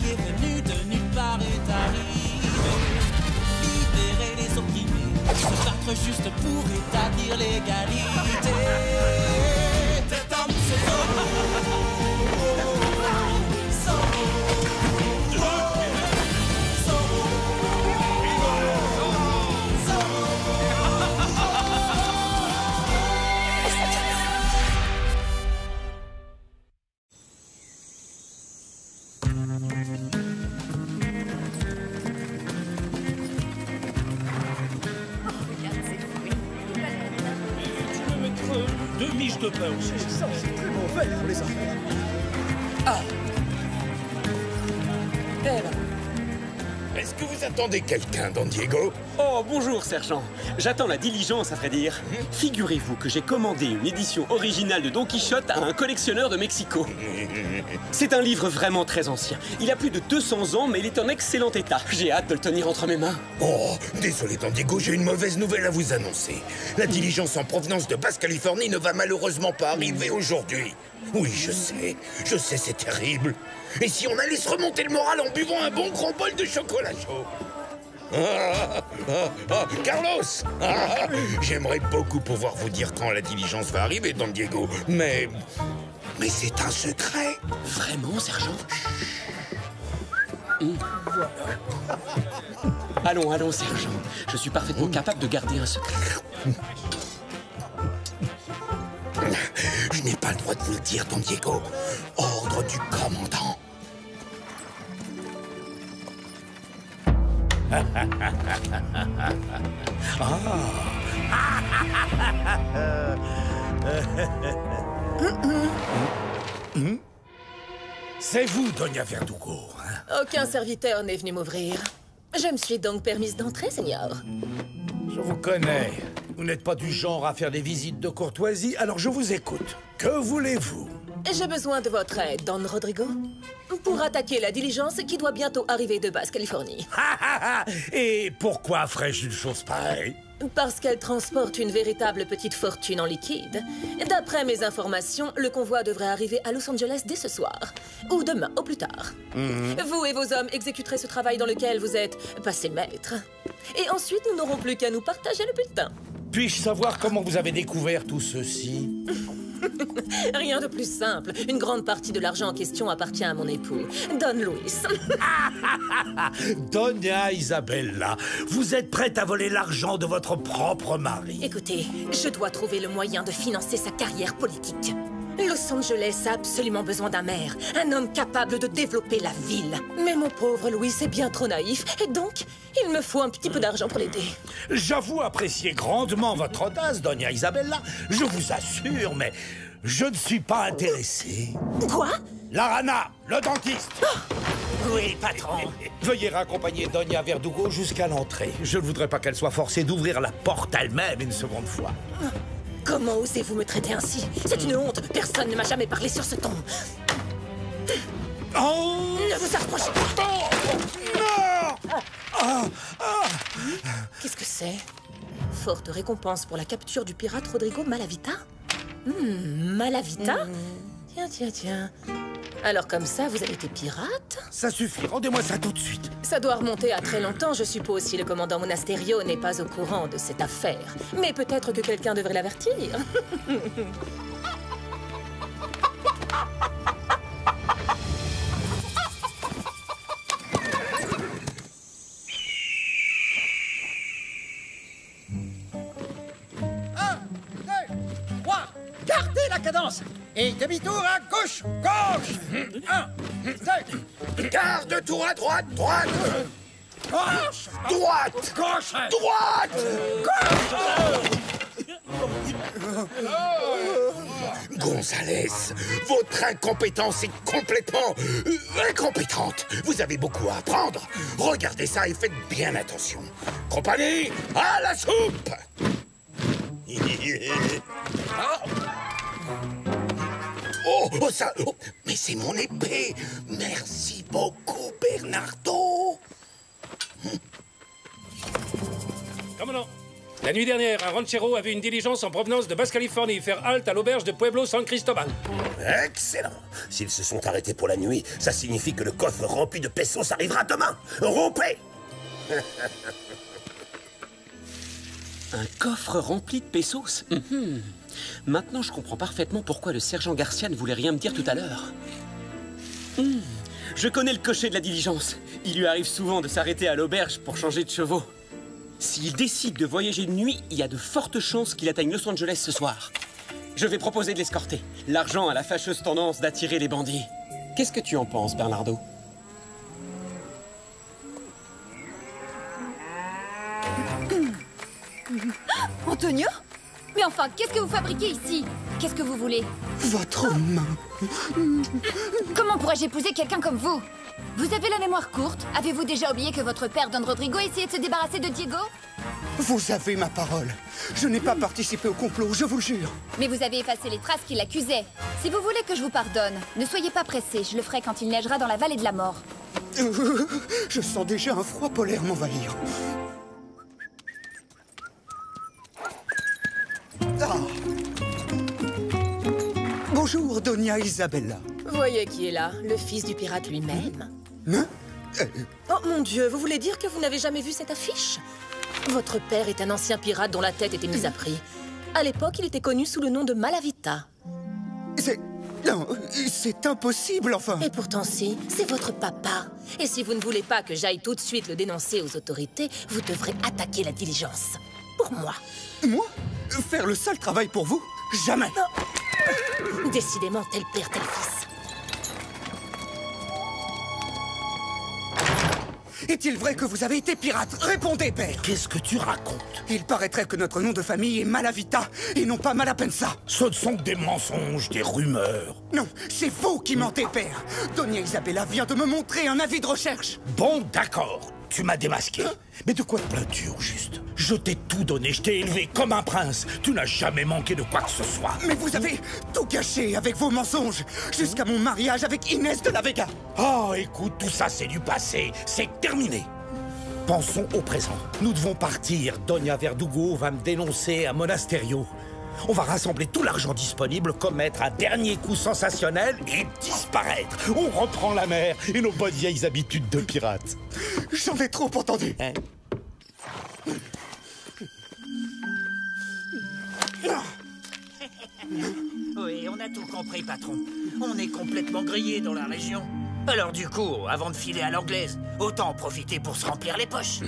qui est venu de nulle part est arrivé. Libérer les opprimés, se battre juste pour établir l'égalité. Cet homme, c'est Deux miches de pain aussi. Ça, c'est très mauvais pour les affaires. Ah. Eh ben. Est-ce que vous attendez quelqu'un, Don Diego? Oh, bonjour, sergent. J'attends la diligence, à vrai dire. Figurez-vous que j'ai commandé une édition originale de Don Quichotte à un collectionneur de Mexico. C'est un livre vraiment très ancien. Il a plus de 200 ans, mais il est en excellent état. J'ai hâte de le tenir entre mes mains. Oh, désolé, Don Diego, j'ai une mauvaise nouvelle à vous annoncer. La diligence en provenance de Basse-Californie ne va malheureusement pas arriver aujourd'hui. Oui, je sais, c'est terrible. Et si on allait se remonter le moral en buvant un bon gros bol de chocolat chaud? Carlos, j'aimerais beaucoup pouvoir vous dire quand la diligence va arriver, Don Diego, mais c'est un secret. Vraiment, sergent? Allons, sergent. Je suis parfaitement capable de garder un secret. Je n'ai pas le droit de vous le dire, Don Diego. Ordre du commandant. C'est vous, Doña Verdugo, hein? Aucun serviteur n'est venu m'ouvrir. Je me suis donc permise d'entrer, Seigneur. Je vous connais. Vous n'êtes pas du genre à faire des visites de courtoisie, alors je vous écoute. Que voulez-vous? J'ai besoin de votre aide, Don Rodrigo, pour attaquer la diligence qui doit bientôt arriver de Basse-Californie. Et pourquoi ferais-je une chose pareille? Parce qu'elle transporte une véritable petite fortune en liquide. D'après mes informations, le convoi devrait arriver à Los Angeles dès ce soir. Ou demain, au plus tard. Vous et vos hommes exécuterez ce travail dans lequel vous êtes passé maître. Et ensuite, nous n'aurons plus qu'à nous partager le butin. Puis-je savoir comment vous avez découvert tout ceci? Rien de plus simple. Une grande partie de l'argent en question appartient à mon époux, Don Luis. Doña Isabella, vous êtes prête à voler l'argent de votre propre mari. Écoutez, je dois trouver le moyen de financer sa carrière politique. Los Angeles a absolument besoin d'un maire, un homme capable de développer la ville. Mais mon pauvre Louis est bien trop naïf, et donc, il me faut un petit peu d'argent pour l'aider. J'avoue apprécier grandement votre audace, Doña Isabella. Je vous assure, mais je ne suis pas intéressé. Quoi? Larana, le dentiste. Oui, patron. Veuillez raccompagner Doña Verdugo jusqu'à l'entrée. Je ne voudrais pas qu'elle soit forcée d'ouvrir la porte elle-même une seconde fois. Comment osez-vous me traiter ainsi? C'est une honte. Personne ne m'a jamais parlé sur ce ton. Oh! Ne vous approchez pas. Non! Qu'est-ce que c'est? Forte récompense pour la capture du pirate Rodrigo Malavita? Malavita? Tiens. Alors comme ça, vous avez été pirate? Ça suffit, rendez-moi ça tout de suite. Ça doit remonter à très longtemps, je suppose, si le commandant Monasterio n'est pas au courant de cette affaire. Mais peut-être que quelqu'un devrait l'avertir. Gardez la cadence et demi-tour à gauche, gauche. 1, 2. Garde tour à droite, droite. Gauche, Droite. gauche, Droite. Gonzalez, votre incompétence est complètement incompétente. Vous avez beaucoup à apprendre. Regardez ça et faites bien attention. Compagnie, à la soupe. Oh, ça... oh, mais c'est mon épée. Merci beaucoup, Bernardo. Commandant, La nuit dernière, un ranchero a vu une diligence en provenance de Basse-Californie faire halte à l'auberge de Pueblo San Cristobal. Excellent. S'ils se sont arrêtés pour la nuit, ça signifie que le coffre rempli de pesos arrivera demain. Rompez! Un coffre rempli de pesos. Maintenant, je comprends parfaitement pourquoi le sergent Garcia ne voulait rien me dire tout à l'heure. Je connais le cocher de la diligence. Il lui arrive souvent de s'arrêter à l'auberge pour changer de chevaux. S'il décide de voyager de nuit, il y a de fortes chances qu'il atteigne Los Angeles ce soir. Je vais proposer de l'escorter. L'argent a la fâcheuse tendance d'attirer les bandits. Qu'est-ce que tu en penses, Bernardo? Antonio? Mais enfin, qu'est-ce que vous fabriquez ici? Qu'est-ce que vous voulez? Votre main. Comment pourrais-je épouser quelqu'un comme vous? Vous avez la mémoire courte? Avez-vous déjà oublié que votre père, Don Rodrigo, essayait de se débarrasser de Diego? Vous avez ma parole. Je n'ai pas participé au complot, je vous le jure. Mais vous avez effacé les traces qui l'accusaient. Si vous voulez que je vous pardonne, ne soyez pas pressé, je le ferai quand il neigera dans la vallée de la mort. Je sens déjà un froid polaire m'envahir. Ah. Bonjour, Doña Isabella. Voyez qui est là, le fils du pirate lui-même. Hein? Oh mon Dieu, vous voulez dire que vous n'avez jamais vu cette affiche? Votre père est un ancien pirate dont la tête était mise à prix. À l'époque, il était connu sous le nom de Malavita. Non, c'est impossible, enfin. Et pourtant si, c'est votre papa. Et si vous ne voulez pas que j'aille tout de suite le dénoncer aux autorités, vous devrez attaquer la diligence. Pour moi. Moi? Faire le sale travail pour vous? Jamais. Non. Décidément, tel père, tel fils. Est-il vrai que vous avez été pirate? Répondez, père. Qu'est-ce que tu racontes? Il paraîtrait que notre nom de famille est Malavita et non pas Malapensa. Ce ne sont que des mensonges, des rumeurs. Non, c'est vous qui mentez, père. Doña Isabella vient de me montrer un avis de recherche. Bon, d'accord. Tu m'as démasqué. Mais de quoi te plains-tu, au juste? Je t'ai tout donné, je t'ai élevé comme un prince. Tu n'as jamais manqué de quoi que ce soit. Mais vous avez tout gâché avec vos mensonges, jusqu'à mon mariage avec Inès de la Vega. Oh, écoute, tout ça c'est du passé. C'est terminé. Pensons au présent. Nous devons partir. Doña Verdugo va me dénoncer à Monasterio. On va rassembler tout l'argent disponible, commettre un dernier coup sensationnel et disparaître. On reprend la mer et nos bonnes vieilles habitudes de pirates. J'en ai trop entendu. Hein? Oui, on a tout compris, patron. On est complètement grillé dans la région. Alors du coup, avant de filer à l'anglaise, autant en profiter pour se remplir les poches.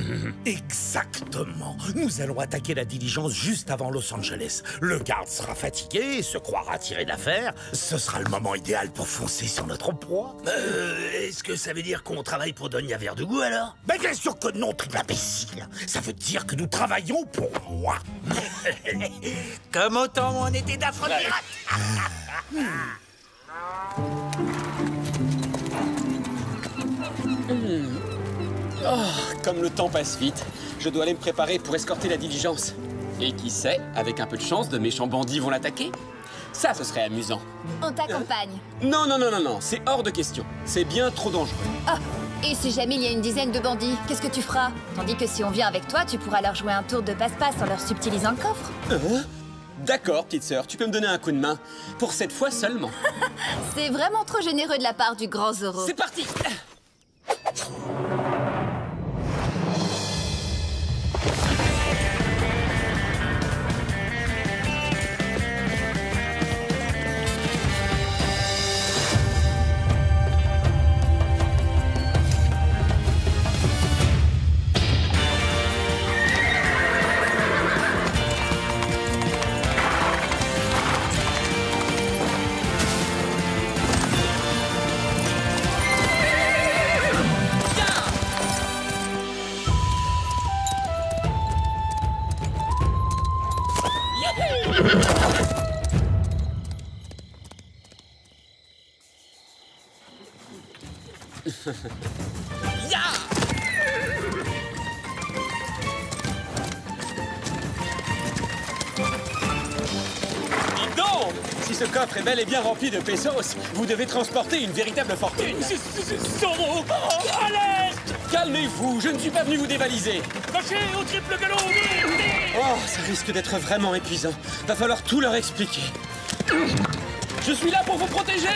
Exactement. Nous allons attaquer la diligence juste avant Los Angeles. Le garde sera fatigué, se croira tiré d'affaire. Ce sera le moment idéal pour foncer sur notre proie. Est-ce que ça veut dire qu'on travaille pour Doña Verdugo, alors? Mais bien sûr que non, triple imbécile. Ça veut dire que nous travaillons pour moi. Comme autant on était d'affreux pirates. Oh, comme le temps passe vite. Je dois aller me préparer pour escorter la diligence. Et qui sait, avec un peu de chance, de méchants bandits vont l'attaquer. Ça, ce serait amusant. On t'accompagne. Non, non, non, non, non, c'est hors de question. C'est bien trop dangereux. Ah, et si jamais il y a une dizaine de bandits, qu'est-ce que tu feras? Tandis que si on vient avec toi, tu pourras leur jouer un tour de passe-passe en leur subtilisant le coffre. D'accord, petite sœur, tu peux me donner un coup de main. Pour cette fois seulement. C'est vraiment trop généreux de la part du grand Zorro. C'est parti! Dis donc! Si ce coffre est bel et bien rempli de pesos, vous devez transporter une véritable fortune. Zorro! Alerte! Calmez-vous, je ne suis pas venu vous dévaliser. Lâchez au triple galop! Vite, vite! Oh, ça risque d'être vraiment épuisant. Va falloir tout leur expliquer. Je suis là pour vous protéger.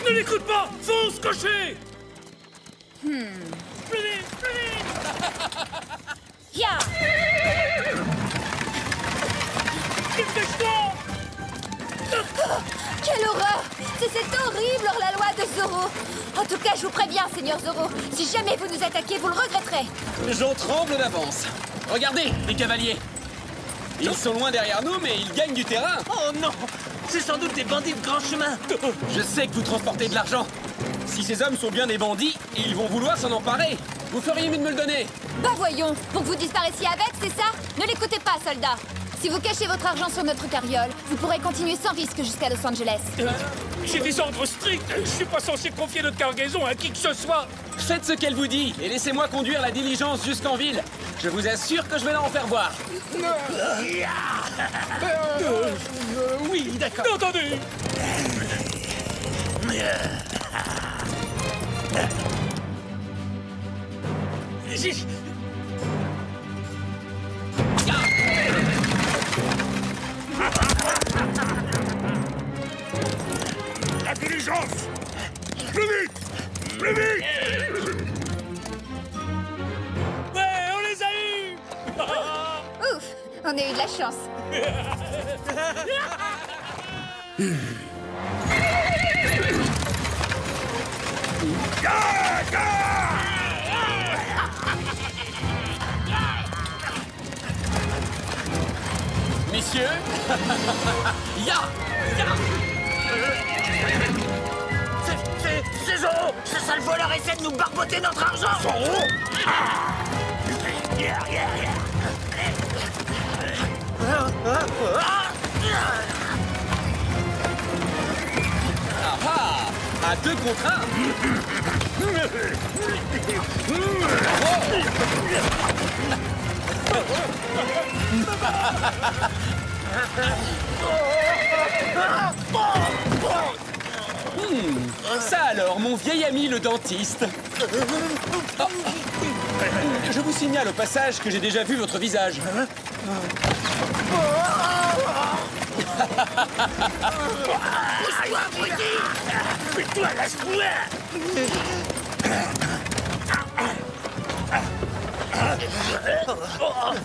Ne l'écoute pas! Fonce, cocher! Hmm. Plus vite, plus vite! Ya! Dépêche-toi! Quelle horreur! C'est horrible hors-la-loi de Zoro! En tout cas, je vous préviens, Seigneur Zoro, si jamais vous nous attaquez, vous le regretterez! J'en tremble d'avance. Regardez, les cavaliers. Ils sont loin derrière nous, mais ils gagnent du terrain. Oh non! C'est sans doute des bandits de grand chemin. Je sais que vous transportez de l'argent. Si ces hommes sont bien des bandits, ils vont vouloir s'en emparer. Vous feriez mieux de me le donner. Bah voyons, pour que vous disparaissiez avec, c'est ça? Ne l'écoutez pas, soldat! Si vous cachez votre argent sur notre carriole, vous pourrez continuer sans risque jusqu'à Los Angeles. J'ai des ordres stricts. Je suis pas censé confier notre cargaison à qui que ce soit. Faites ce qu'elle vous dit et laissez-moi conduire la diligence jusqu'en ville. Je vous assure que je vais la en faire voir. Oui, d'accord. Entendu. La diligence! Plus vite! Plus vite! Ouais, on les a eus. Ouf, on a eu de la chance. Messieurs, ya! C'est Zoro! Ce sale voleur essaie de nous barboter notre argent! Zoro! Ah, à 2 contre 1. Ça alors, mon vieil ami le dentiste. Oh. Je vous signale au passage que j'ai déjà vu votre visage. Laisse-moi, abruti! Fais-toi la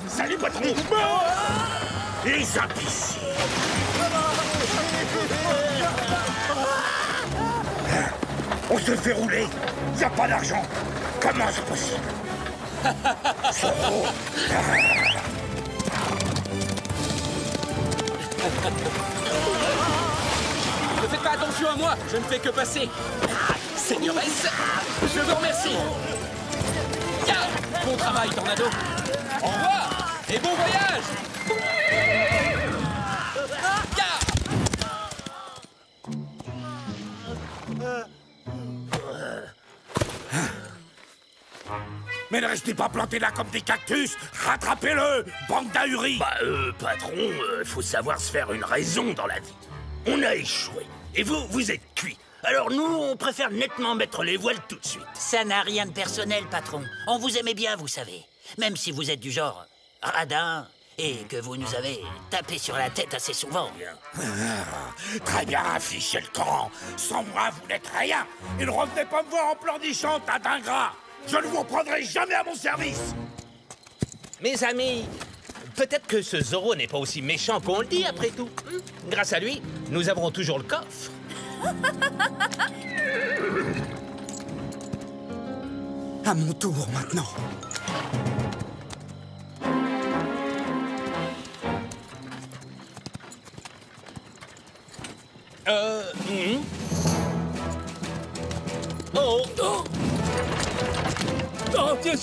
Salut, patron! Les imbéciles! On se fait rouler! Y a pas d'argent! Comment c'est possible? Ne faites pas attention à moi, je ne fais que passer. Seigneuresse, je vous remercie. Bon travail, Tornado. Au revoir et bon voyage. Mais ne restez pas plantés là comme des cactus! Rattrapez-le, bande d'ahuris! Patron, faut savoir se faire une raison dans la vie. On a échoué. Et vous êtes cuits. Alors nous, on préfère nettement mettre les voiles tout de suite. Ça n'a rien de personnel, patron. On vous aimait bien, vous savez. Même si vous êtes du genre radin et que vous nous avez tapé sur la tête assez souvent. Très bien, fichez le camp. Sans moi, vous n'êtes rien. Et ne revenez pas me voir en pleurnichant, tas d'ingrats. Je ne vous reprendrai jamais à mon service. Mes amis, peut-être que ce Zoro n'est pas aussi méchant qu'on le dit, après tout. Grâce à lui, nous avons toujours le coffre. À mon tour, maintenant. Oh! Oh! Oh, Dieu!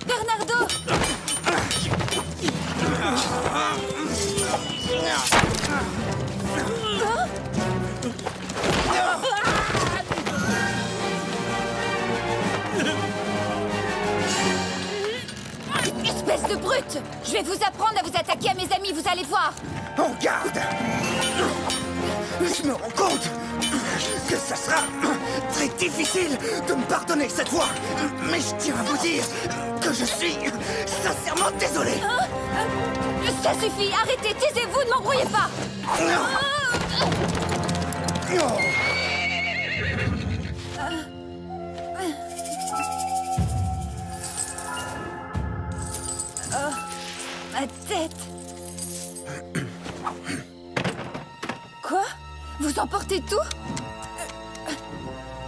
Bernardo! Espèce de brute! Je vais vous apprendre à vous attaquer à mes amis, vous allez voir! En garde! Je me rends compte que ça sera très difficile de me pardonner cette fois. Mais je tiens à vous dire que je suis sincèrement désolé. Ça suffit, arrêtez, taisez-vous, ne m'embrouillez pas. Ma tête. Quoi? Vous emportez tout?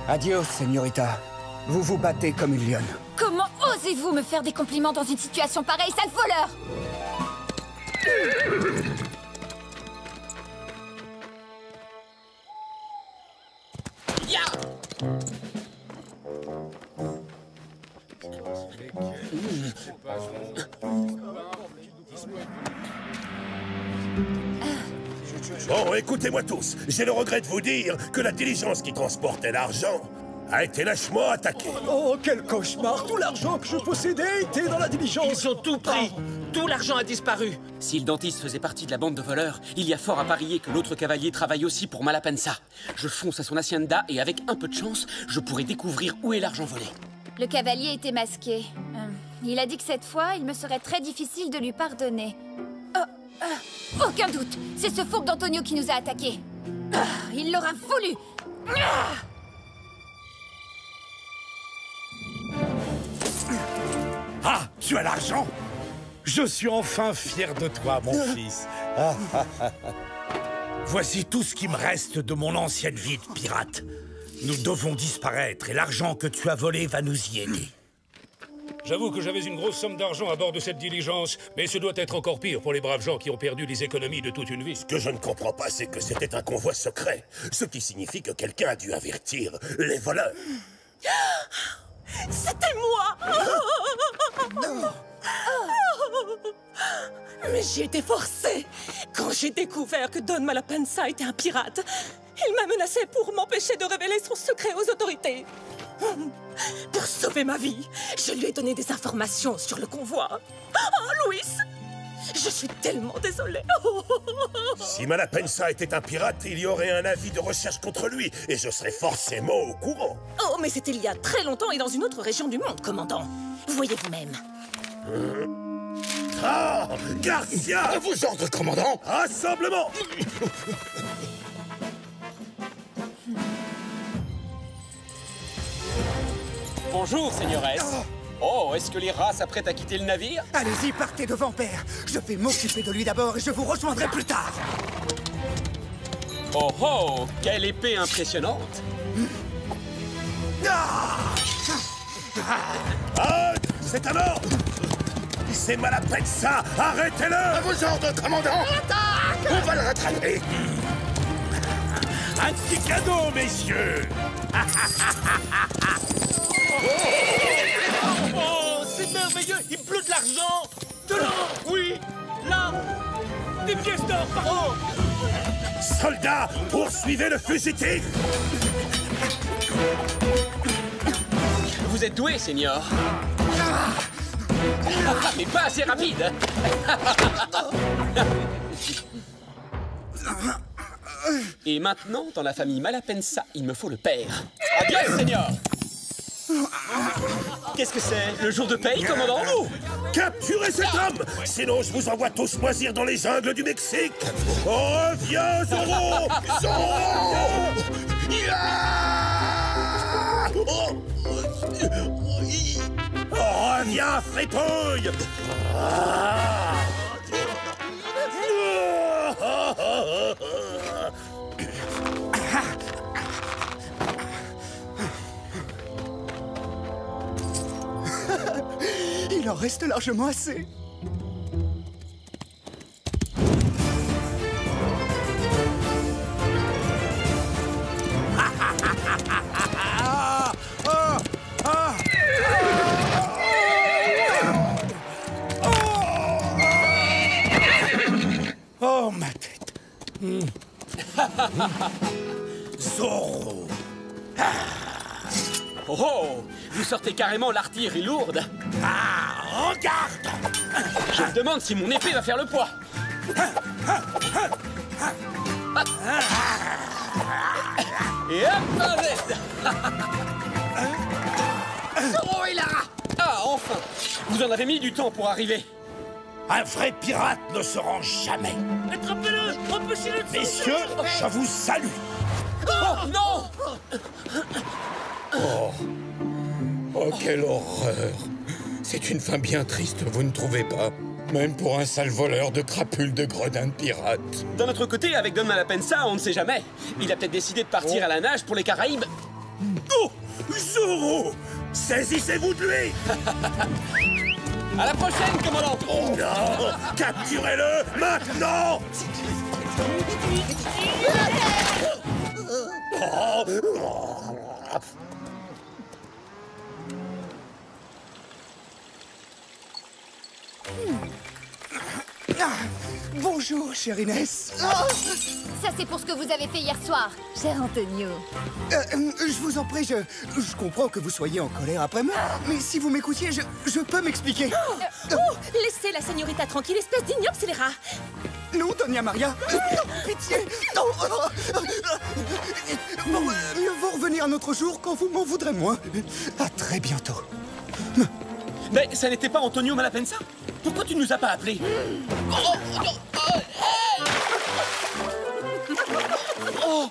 Adios, señorita. Vous vous battez comme une lionne. Comment osez-vous me faire des compliments dans une situation pareille, sale voleur? Bon, écoutez-moi tous. J'ai le regret de vous dire que la diligence qui transportait l'argent a été lâchement attaquée. Oh, quel cauchemar! Tout l'argent que je possédais était dans la diligence. Ils ont tout pris. Tout l'argent a disparu. Si le dentiste faisait partie de la bande de voleurs, il y a fort à parier que l'autre cavalier travaille aussi pour Malapensa. Je fonce à son hacienda et avec un peu de chance, je pourrais découvrir où est l'argent volé. Le cavalier était masqué. Il a dit que cette fois, il me serait très difficile de lui pardonner. Aucun doute, c'est ce fourbe d'Antonio qui nous a attaqués. Il l'aura voulu. Ah, tu as l'argent? Je suis enfin fier de toi, mon fils. Voici tout ce qui me reste de mon ancienne vie de pirate. Nous devons disparaître et l'argent que tu as volé va nous y aider. J'avoue que j'avais une grosse somme d'argent à bord de cette diligence, mais ce doit être encore pire pour les braves gens qui ont perdu les économies de toute une vie. Ce que je ne comprends pas, c'est que c'était un convoi secret. Ce qui signifie que quelqu'un a dû avertir les voleurs. C'était moi! Mais j'y étais forcée. Quand j'ai découvert que Don Malapensa était un pirate, il m'a menacé pour m'empêcher de révéler son secret aux autorités. Pour sauver ma vie, je lui ai donné des informations sur le convoi. Oh, Louis! Je suis tellement désolée. Si Malapensa était un pirate, il y aurait un avis de recherche contre lui, et je serais forcément au courant. Oh, mais c'était il y a très longtemps et dans une autre région du monde, commandant. Vous voyez vous-même. Ah! Garcia! À vos ordres, commandant! Rassemblement! Bonjour, seigneuresse. Oh, est-ce que les rats s'apprêtent à quitter le navire? Allez-y, partez devant, père. Je vais m'occuper de lui d'abord et je vous rejoindrai plus tard. Oh oh, quelle épée impressionnante! Ah! C'est un ordre! C'est Malapensa! Arrêtez-le! À vos ordres, commandant! On va le rattraper! Un petit cadeau, messieurs! Oh, c'est merveilleux. Il pleut de l'argent. De l'or, oui. Là. Des pièces d'or, pardon. Soldats, poursuivez le fugitif! Vous êtes doué, seigneur. Mais pas assez rapide. Et maintenant, dans la famille Malapensa, il me faut le père. Adieu, seigneur. Qu'est-ce que c'est? Le jour de paye, commandant? Capturez cet homme! Sinon, je vous envoie tous moisir dans les jungles du Mexique! Reviens, Zorro! Zorro! Reviens, fripouille! Il en reste largement assez. Oh, ma tête. Zorro! Oh oh, vous sortez carrément l'artillerie lourde. Ah, regarde! Je me demande si mon épée va faire le poids. Et hop, un Z. Zoro est là. Ah, enfin. Vous en avez mis du temps pour arriver. Un vrai pirate ne se rend jamais. Attrapez-le! Empêchez-le de Messieurs, je vous salue. Oh, non! Oh, quelle horreur! C'est une fin bien triste, vous ne trouvez pas? Même pour un sale voleur de crapules de gredins de pirates. D'un autre côté, avec Don Malapensa, on ne sait jamais. Il a peut-être décidé de partir à la nage pour les Caraïbes. Oh! Zoro! Saisissez-vous de lui! À la prochaine, commandant! Oh non! Capturez-le maintenant! Bonjour, chère Inès. Ça, c'est pour ce que vous avez fait hier soir, cher Antonio. Je vous en prie, je comprends que vous soyez en colère après moi, mais si vous m'écoutiez, je peux m'expliquer. Laissez la señorita tranquille, espèce d'ignoble scélérat. Non, Doña Maria. Pitié. Bon, mieux vaut revenir un autre jour quand vous m'en voudrez moins. À très bientôt. Mais ça n'était pas Antonio Malapensa? Pourquoi tu ne nous as pas appelés? Oh.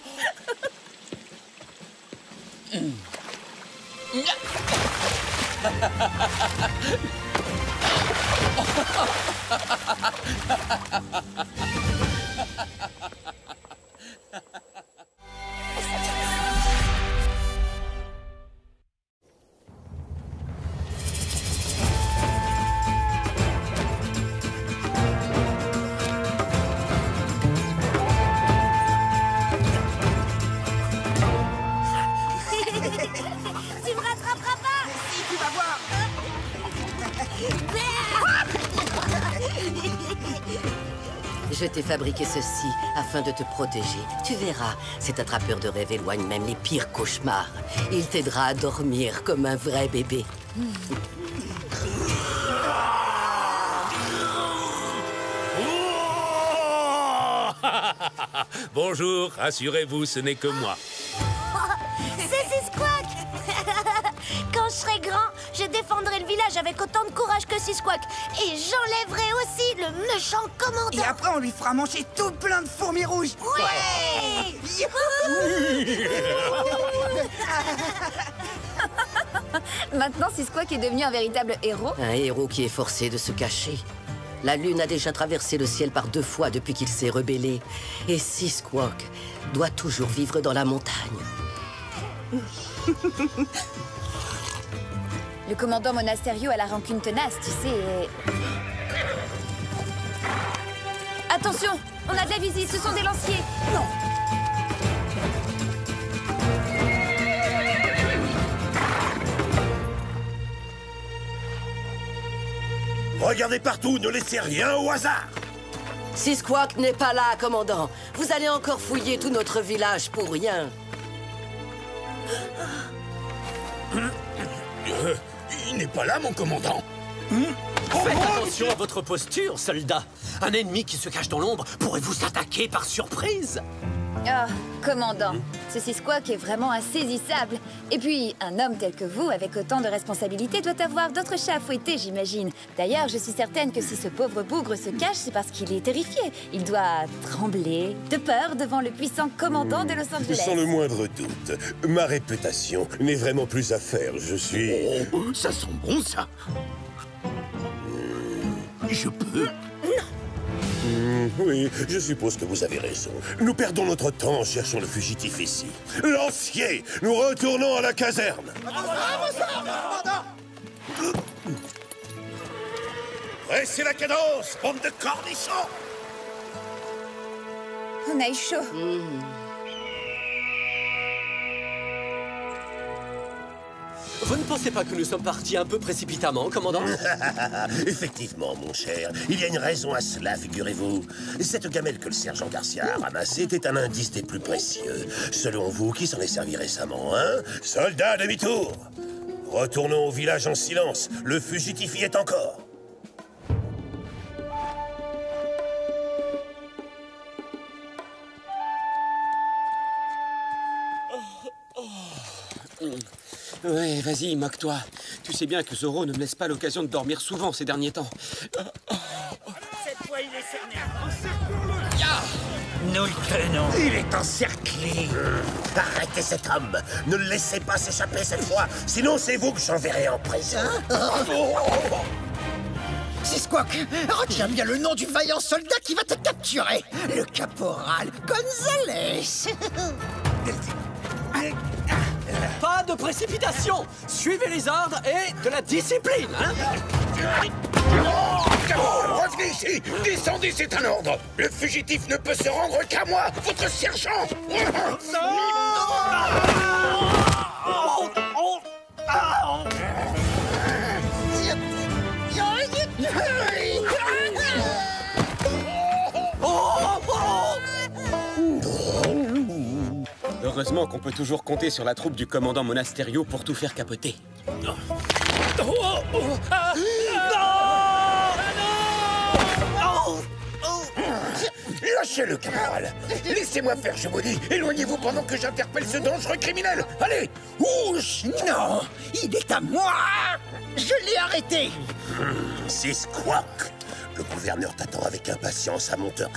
Tu me rattraperas pas! Si, tu vas voir. Je t'ai fabriqué ceci afin de te protéger. Tu verras, cet attrapeur de rêves éloigne même les pires cauchemars. Il t'aidera à dormir comme un vrai bébé. Bonjour, assurez-vous, ce n'est que moi. C'est Squawk. Quand je serai grand, je défendrai le village avec autant de courage que Squawk. Et j'enlèverai aussi le méchant commandant. Et après, on lui fera manger tout plein de fourmis rouges. Ouais. Maintenant, Squawk est devenu un véritable héros. Un héros qui est forcé de se cacher. La Lune a déjà traversé le ciel par 2 fois depuis qu'il s'est rebellé. Et Squawk doit toujours vivre dans la montagne. Le commandant Monasterio a la rancune tenace, tu sais. Attention, on a de la visite, ce sont des lanciers. Non. Regardez partout, ne laissez rien au hasard. Squawk n'est pas là, commandant. Vous allez encore fouiller tout notre village pour rien. Il n'est pas là, mon commandant. Faites attention à votre posture, soldat. Un ennemi qui se cache dans l'ombre pourrait vous attaquer par surprise. Ah, commandant, ce Squawk est vraiment insaisissable. Et puis, un homme tel que vous, avec autant de responsabilités, doit avoir d'autres chats à fouetter, j'imagine. D'ailleurs, je suis certaine que si ce pauvre bougre se cache, c'est parce qu'il est terrifié. Il doit trembler de peur devant le puissant commandant de Los Angeles. Sans le moindre doute. Ma réputation n'est vraiment plus à faire. Je suis... Oh, ça sent bon, ça. Je peux? Oui, je suppose que vous avez raison. Nous perdons notre temps en cherchant le fugitif ici. Lancier, nous retournons à la caserne. Dressez la cadence, bande de cornichons. On a eu chaud. Vous ne pensez pas que nous sommes partis un peu précipitamment, commandant? Effectivement, mon cher. Il y a une raison à cela, figurez-vous. Cette gamelle que le sergent Garcia a ramassée était un indice des plus précieux. Selon vous, qui s'en est servi récemment, hein? Soldats, demi-tour! Retournons au village en silence. Le fugitif y est encore. Ouais, vas-y, moque-toi. Tu sais bien que Zoro ne me laisse pas l'occasion de dormir souvent ces derniers temps. Cette fois, il est cerné. Nous le tenons. Il est encerclé. Arrêtez cet homme. Ne le laissez pas s'échapper cette fois. Sinon, c'est vous que j'enverrai en prison. Sisquoc, retiens bien le nom du vaillant soldat qui va te capturer. Le caporal Gonzalez. Pas de précipitation. Suivez les ordres et de la discipline, hein? Revenez ici. Descendez, c'est un ordre. Le fugitif ne peut se rendre qu'à moi, votre sergent. Heureusement qu'on peut toujours compter sur la troupe du commandant Monasterio pour tout faire capoter. Lâchez-le, caporal. Laissez-moi faire, je vous dis. Éloignez-vous pendant que j'interpelle ce dangereux criminel. Allez. Ouch! Non, il est à moi. Je l'ai arrêté. Sisquoc, le gouverneur t'attend avec impatience à Monterey.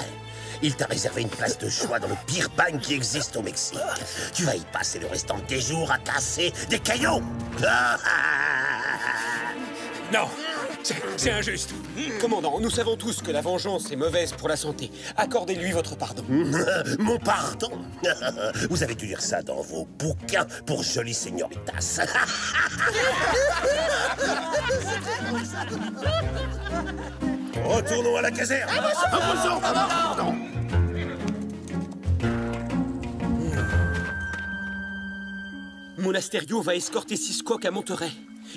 Il t'a réservé une place de choix dans le pire bagne qui existe au Mexique. Tu vas y passer le restant de tes jours à casser des cailloux. Non, c'est injuste. Commandant, nous savons tous que la vengeance est mauvaise pour la santé. Accordez-lui votre pardon. Mon pardon? Vous avez dû lire ça dans vos bouquins pour jolies señoritas. Retournons à la caserne. Pardon. Monasterio va escorter Sisquoc à Monterey.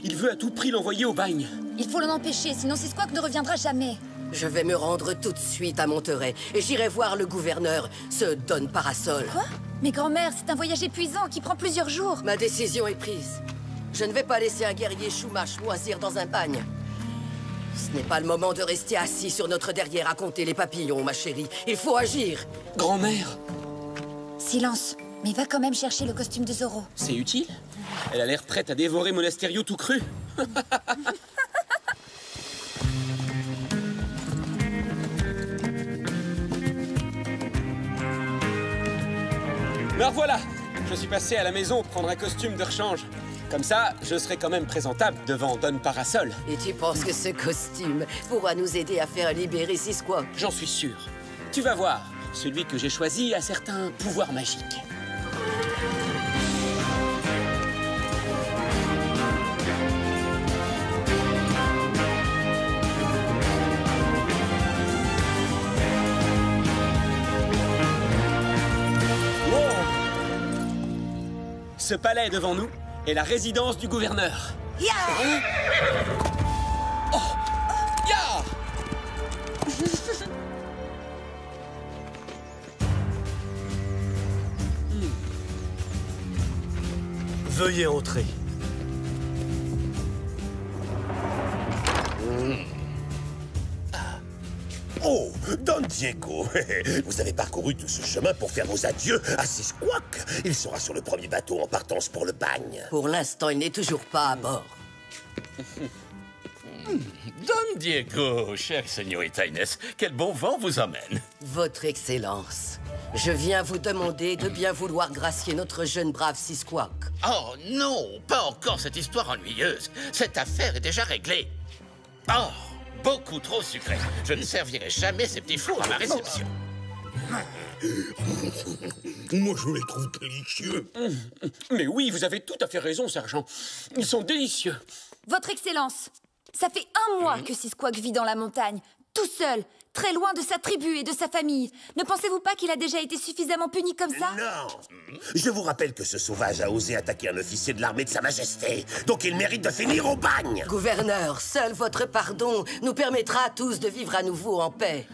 Il veut à tout prix l'envoyer au bagne. Il faut l'en empêcher, sinon Sisquoc ne reviendra jamais. Je vais me rendre tout de suite à Monterey et j'irai voir le gouverneur, ce Don Parasol. Quoi? Mais grand-mère, c'est un voyage épuisant qui prend plusieurs jours. Ma décision est prise. Je ne vais pas laisser un guerrier Chumash moisir dans un bagne. Ce n'est pas le moment de rester assis sur notre derrière à compter les papillons, ma chérie. Il faut agir. Grand-mère. Silence. Mais va quand même chercher le costume de Zoro. C'est utile. Elle a l'air prête à dévorer Monasterio tout cru. Alors voilà, je suis passé à la maison prendre un costume de rechange. Comme ça, je serai quand même présentable devant Don Parasol. Et tu penses que ce costume pourra nous aider à faire libérer Sisquoc? J'en suis sûr. Tu vas voir, celui que j'ai choisi a certains pouvoirs magiques. Ce palais devant nous est la résidence du gouverneur. Ya! Oh! Ya! Veuillez entrer. Oh, Don Diego, vous avez parcouru tout ce chemin pour faire vos adieux à Sisquoc. Il sera sur le premier bateau en partance pour le bagne. Pour l'instant, il n'est toujours pas à bord. Don Diego, chère señorita Inès, quel bon vent vous emmène. Votre Excellence, je viens vous demander de bien vouloir gracier notre jeune brave Sisquoc. Oh non, pas encore cette histoire ennuyeuse. Cette affaire est déjà réglée. Oh, beaucoup trop sucré. Je ne servirai jamais ces petits fours à ma réception. Moi, je les trouve délicieux. Mais oui, vous avez tout à fait raison, sergent. Ils sont délicieux. Votre Excellence, ça fait un mois que Sisquoc vit dans la montagne, tout seul, très loin de sa tribu et de sa famille. Ne pensez-vous pas qu'il a déjà été suffisamment puni comme ça? Non! Je vous rappelle que ce sauvage a osé attaquer un officier de l'armée de Sa Majesté. Donc il mérite de finir au bagne! Gouverneur, seul votre pardon nous permettra à tous de vivre à nouveau en paix.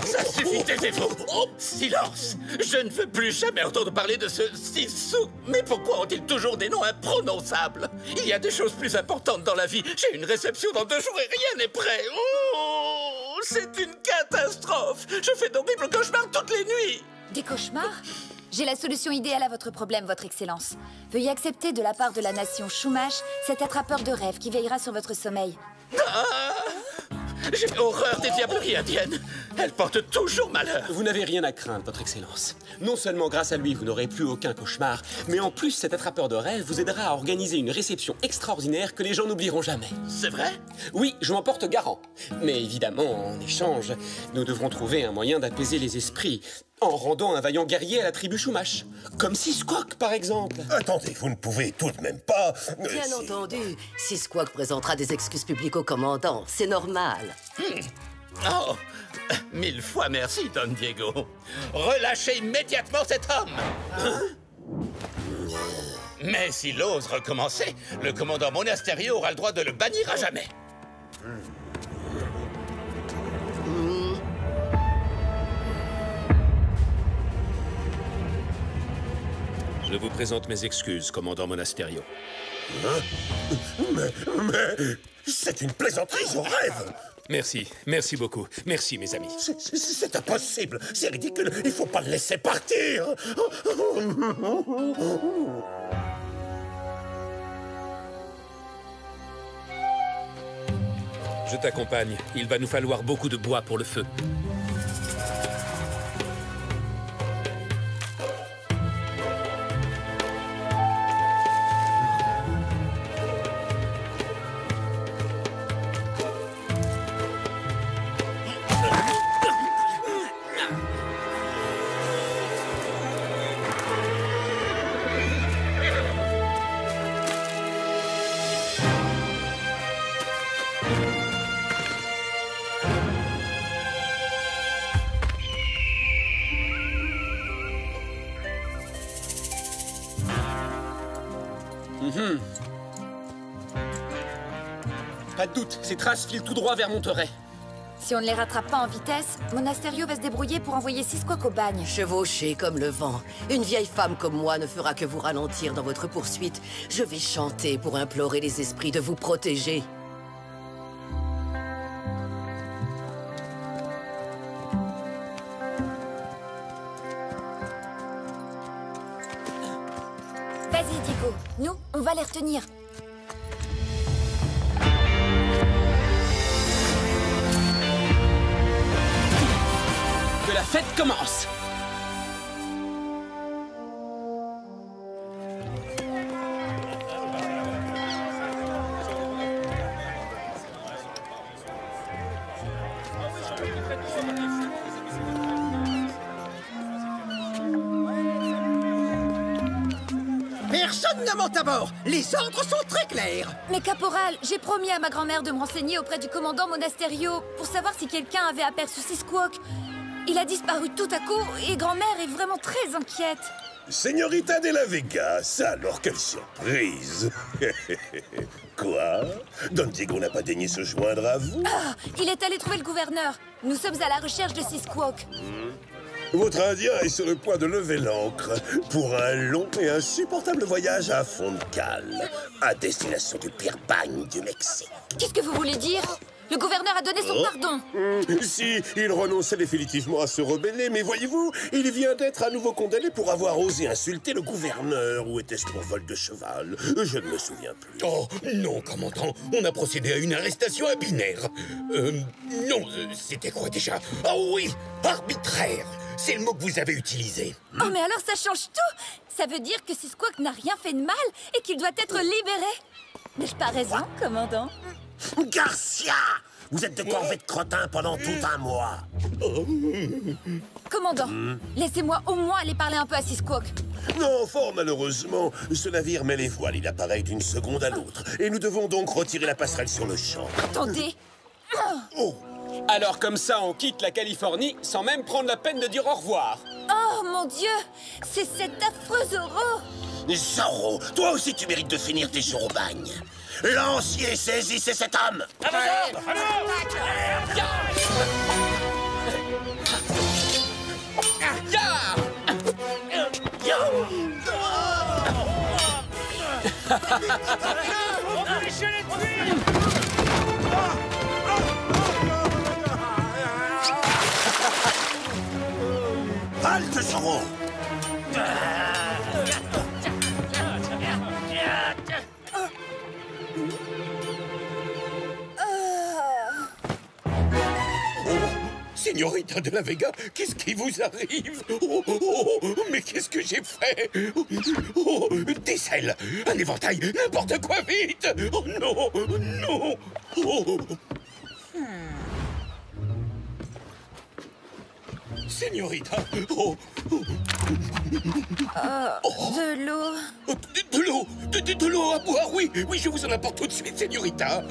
Ça suffit, taisez-vous. Oh, silence. Je ne veux plus jamais entendre parler de ce Sisou. Mais pourquoi ont-ils toujours des noms imprononçables? Il y a des choses plus importantes dans la vie. J'ai une réception dans 2 jours et rien n'est prêt. Oh, c'est une catastrophe. Je fais d'horribles cauchemars toutes les nuits. Des cauchemars? J'ai la solution idéale à votre problème, votre Excellence. Veuillez accepter de la part de la nation Chumash cet attrapeur de rêve qui veillera sur votre sommeil. J'ai horreur des diableries indiennes. Elles portent toujours malheur. Vous n'avez rien à craindre, votre Excellence. Non seulement grâce à lui, vous n'aurez plus aucun cauchemar, mais en plus, cet attrapeur de rêve vous aidera à organiser une réception extraordinaire que les gens n'oublieront jamais. C'est vrai? Oui, je m'en porte garant. Mais évidemment, en échange, nous devrons trouver un moyen d'apaiser les esprits en rendant un vaillant guerrier à la tribu Chumash. Comme Sisquoc, par exemple. Attendez, vous ne pouvez tout de même pas... Bien entendu, si Squawk présentera des excuses publiques au commandant, c'est normal. Oh, 1000 fois merci, Don Diego. Relâchez immédiatement cet homme. Mais s'il ose recommencer, le commandant Monasterio aura le droit de le bannir à jamais. Je vous présente mes excuses, commandant Monasterio. Mais... c'est une plaisanterie, je rêve. Merci, merci beaucoup. Merci, mes amis. C'est impossible, c'est ridicule, il faut pas le laisser partir. Je t'accompagne. Il va nous falloir beaucoup de bois pour le feu. Pas de doute, ces traces filent tout droit vers Monterey. Si on ne les rattrape pas en vitesse, Monasterio va se débrouiller pour envoyer Sisquoc au bagne. Chevauché comme le vent. Une vieille femme comme moi ne fera que vous ralentir dans votre poursuite. Je vais chanter pour implorer les esprits de vous protéger. Vas-y, Diego. Nous, on va les retenir. Que la fête commence! Personne ne monte à bord. Les ordres sont très clairs. Mais caporal, j'ai promis à ma grand-mère de me renseigner auprès du commandant Monasterio pour savoir si quelqu'un avait aperçu Sisquoc. Il a disparu tout à coup et grand-mère est vraiment très inquiète. Señorita de la Vegas, alors quelle surprise. Quoi? Don Diego n'a pas daigné se joindre à vous? Ah, il est allé trouver le gouverneur. Nous sommes à la recherche de Sisquoc. Votre Indien est sur le point de lever l'ancre pour un long et insupportable voyage à fond de cale, à destination du pire bagne du Mexique. Qu'est-ce que vous voulez dire? Le gouverneur a donné son pardon. Si, il renonçait définitivement à se rebeller, mais voyez-vous, il vient d'être à nouveau condamné pour avoir osé insulter le gouverneur. Ou était-ce pour vol de cheval? Je ne me souviens plus. Oh, non, commandant, on a procédé à une arrestation binaire. Non, c'était quoi déjà? Oh oui, arbitraire. C'est le mot que vous avez utilisé. Oh, mais alors ça change tout. Ça veut dire que Sisquoc n'a rien fait de mal et qu'il doit être libéré. N'ai-je pas raison, commandant? Garcia! Vous êtes de corvée de crottin pendant tout un mois. Commandant, laissez-moi au moins aller parler un peu à Sisquoc. Non, fort malheureusement, ce navire met les voiles, il apparaît d'une seconde à l'autre. Et nous devons donc retirer la passerelle sur le champ. Attendez. Oh! Alors comme ça, on quitte la Californie sans même prendre la peine de dire au revoir. Oh mon Dieu! C'est cet affreux Zorro! Zorro, toi aussi tu mérites de finir tes jours au bagne. Lancier, saisissez cet homme! À vos ordres! Halte, Zorro! Señorita de la Vega, qu'est-ce qui vous arrive? Mais qu'est-ce que j'ai fait? Des selles, un éventail, n'importe quoi, vite! Oh non, non! Señorita, de l'eau. De l'eau à boire, oui, oui, je vous en apporte tout de suite, Señorita.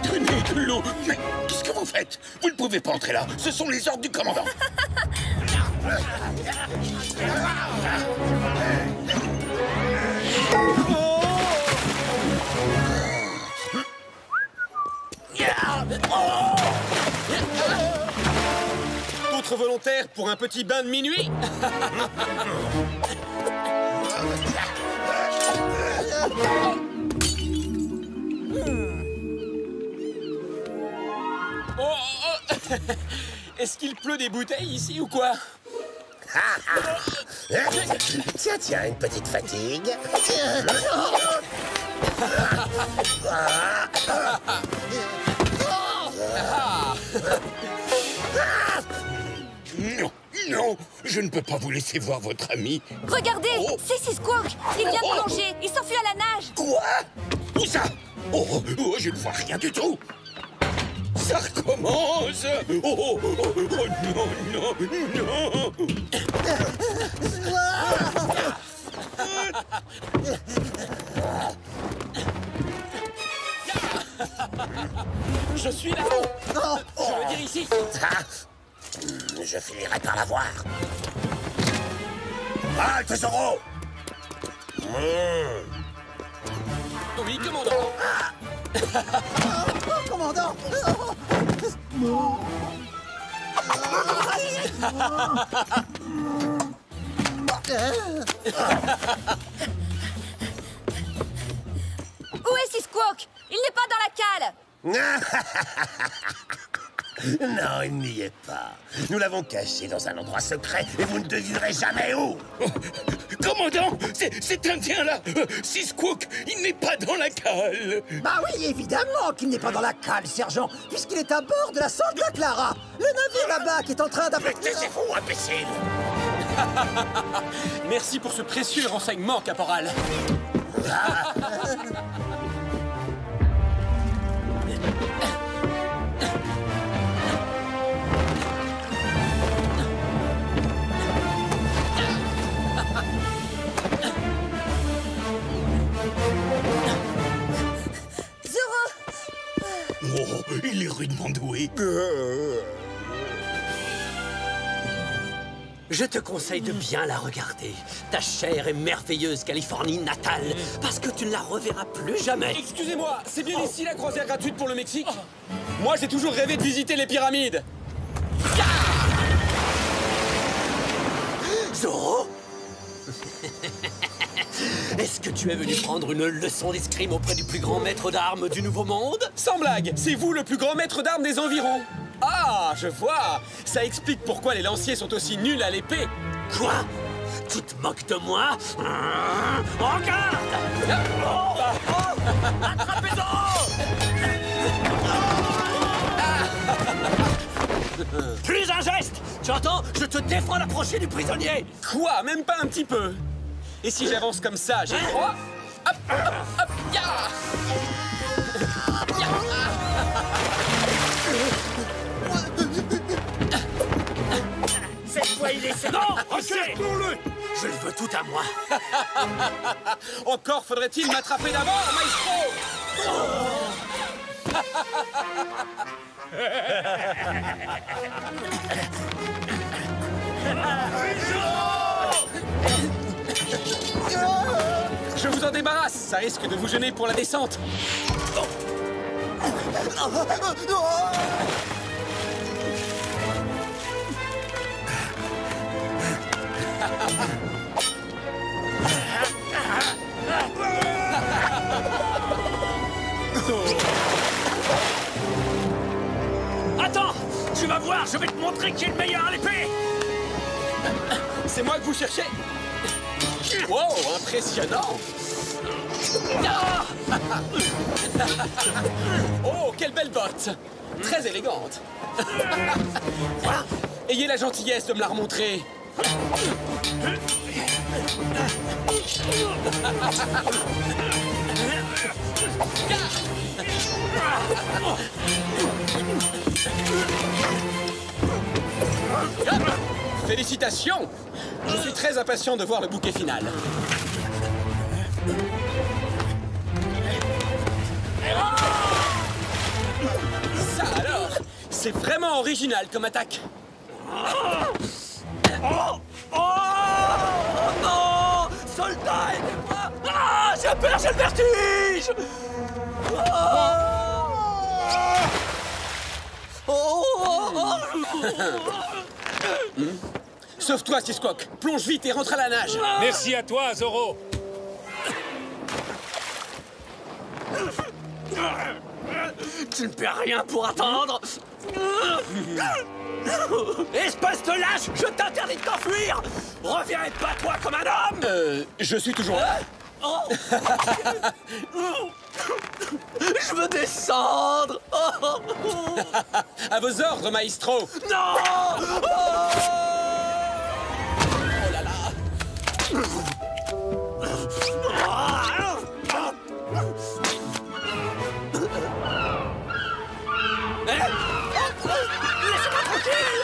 Tenez de l'eau. Mais qu'est-ce que vous faites? Vous ne pouvez pas entrer là. Ce sont les ordres du commandant. D'autres volontaires pour un petit bain de minuit? Est-ce qu'il pleut des bouteilles ici ou quoi? Tiens, tiens, une petite fatigue. Non, non, je ne peux pas vous laisser voir votre ami. Regardez, c'est Squawk. Il vient de plonger. Il s'enfuit à la nage. Quoi? Où ça? Je ne vois rien du tout. Ça recommence. Non, non, non. Je suis là. Je veux dire ici. Je finirai par la voir. Halte, Zoro! Oui, commandant. Commandant! Où est Squawk? Il n'est pas dans la cale. Non, il n'y est pas. Nous l'avons caché dans un endroit secret et vous ne devinerez jamais où. Commandant, cet Indien-là, Squawk, il n'est pas dans la cale. Bah oui, évidemment qu'il n'est pas dans la cale, sergent, puisqu'il est à bord de la Santa Clara, le navire là-bas qui est en train d'appeler... Taisez-vous, imbécile. Merci pour ce précieux renseignement, caporal. Oh, il est rudement doué. Je te conseille de bien la regarder, ta chère et merveilleuse Californie natale, parce que tu ne la reverras plus jamais. Excusez-moi, c'est bien ici la croisière gratuite pour le Mexique? Moi, j'ai toujours rêvé de visiter les pyramides. Zoro? Est-ce que tu es venu prendre une leçon d'escrime auprès du plus grand maître d'armes du Nouveau Monde? Sans blague, c'est vous le plus grand maître d'armes des environs. Ah, je vois. Ça explique pourquoi les lanciers sont aussi nuls à l'épée. Quoi? Tu te moques de moi? En garde! Attrapez Zoro! Plus un geste! Tu entends? Je te défends d'approcher du prisonnier! Quoi? Même pas un petit peu? Et si j'avance comme ça, j'ai droit? Hop, hop, hop, ya! Cette fois, il est... Non! Encerclons-le! Je le veux tout à moi! Encore faudrait-il m'attraper d'abord, maestro! Je vous en débarrasse, ça risque de vous gêner pour la descente. Attends! Tu vas voir, je vais te montrer qui est le meilleur à l'épée! C'est moi que vous cherchez? Wow, impressionnant! Ah! Oh, quelle belle botte! Très élégante. Ayez la gentillesse de me la remontrer. Félicitations! Je suis très impatient de voir le bouquet final. Ça alors, c'est vraiment original comme attaque. Oh non! Soldat, aidez-moi! Ah, j'ai peur, j'ai le vertige! Sauve-toi, Sisquoc. Plonge vite et rentre à la nage. Merci à toi, Zoro. Tu ne perds rien pour attendre! Espèce de lâche! Je t'interdis de t'enfuir! Reviens et bats-toi comme un homme! Je suis toujours là. Je veux descendre! À vos ordres, maestro. Non! Oh là là! Laissez-moi tranquille!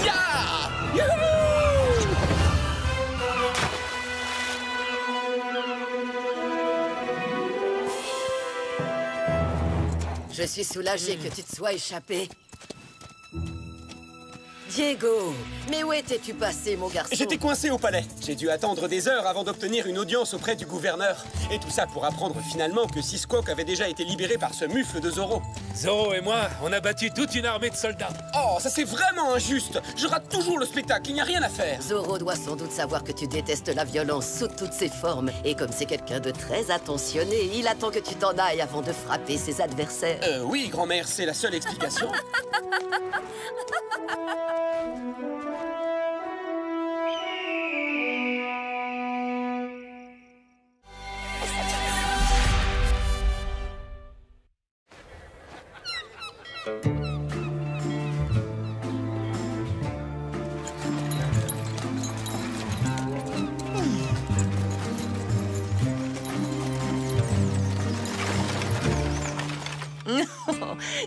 Ya! Je suis soulagée que tu te sois échappé. Diego, mais où étais-tu passé, mon garçon? J'étais coincé au palais. J'ai dû attendre des heures avant d'obtenir une audience auprès du gouverneur. Et tout ça pour apprendre finalement que Sisquoc avait déjà été libéré par ce mufle de Zoro. Zoro et moi, on a battu toute une armée de soldats. Oh, ça c'est vraiment injuste. Je rate toujours le spectacle, il n'y a rien à faire. Zoro doit sans doute savoir que tu détestes la violence sous toutes ses formes. Et comme c'est quelqu'un de très attentionné, il attend que tu t'en ailles avant de frapper ses adversaires. Oui, grand-mère, c'est la seule explication.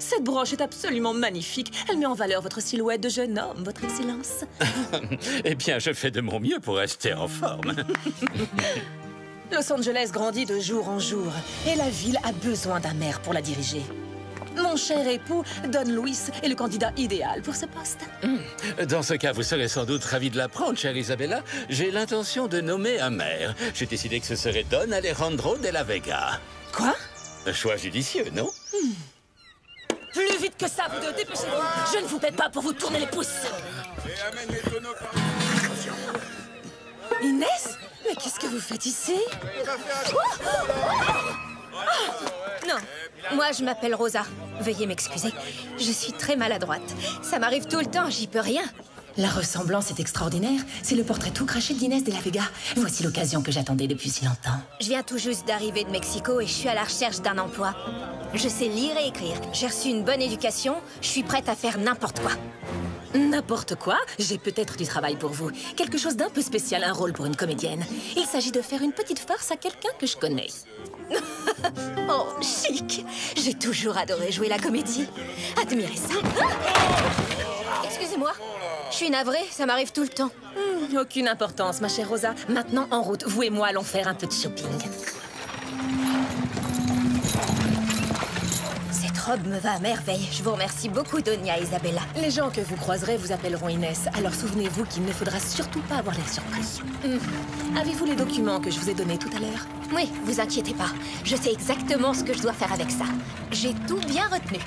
Cette broche est absolument magnifique. Elle met en valeur votre silhouette de jeune homme, votre excellence. Eh bien, je fais de mon mieux pour rester en forme. Los Angeles grandit de jour en jour et la ville a besoin d'un maire pour la diriger. Mon cher époux, Don Luis, est le candidat idéal pour ce poste. Dans ce cas, vous serez sans doute ravi de l'apprendre, chère Isabella. J'ai l'intention de nommer un maire. J'ai décidé que ce serait Don Alejandro de la Vega. Quoi? Un choix judicieux, non? Plus vite que ça, vous deux, dépêchez-vous. Je ne vous paie pas pour vous tourner les pouces. Inès? Mais qu'est-ce que vous faites ici? Non, moi je m'appelle Rosa. Veuillez m'excuser. Je suis très maladroite. Ça m'arrive tout le temps, j'y peux rien. La ressemblance est extraordinaire. C'est le portrait tout craché d'Inès de la Vega. Voici l'occasion que j'attendais depuis si longtemps. Je viens tout juste d'arriver de Mexico et je suis à la recherche d'un emploi. Je sais lire et écrire. J'ai reçu une bonne éducation. Je suis prête à faire n'importe quoi. N'importe quoi? J'ai peut-être du travail pour vous. Quelque chose d'un peu spécial, un rôle pour une comédienne. Il s'agit de faire une petite farce à quelqu'un que je connais. Oh, chic! J'ai toujours adoré jouer la comédie. Admirez ça. Excusez-moi. Je suis navrée, ça m'arrive tout le temps. Aucune importance, ma chère Rosa. Maintenant, en route, vous et moi allons faire un peu de shopping. Cette robe me va à merveille. Je vous remercie beaucoup, Donia Isabella. Les gens que vous croiserez vous appelleront Inès. Alors souvenez-vous qu'il ne faudra surtout pas avoir l'air surpris. Avez-vous les documents que je vous ai donnés tout à l'heure? Oui, vous inquiétez pas. Je sais exactement ce que je dois faire avec ça. J'ai tout bien retenu.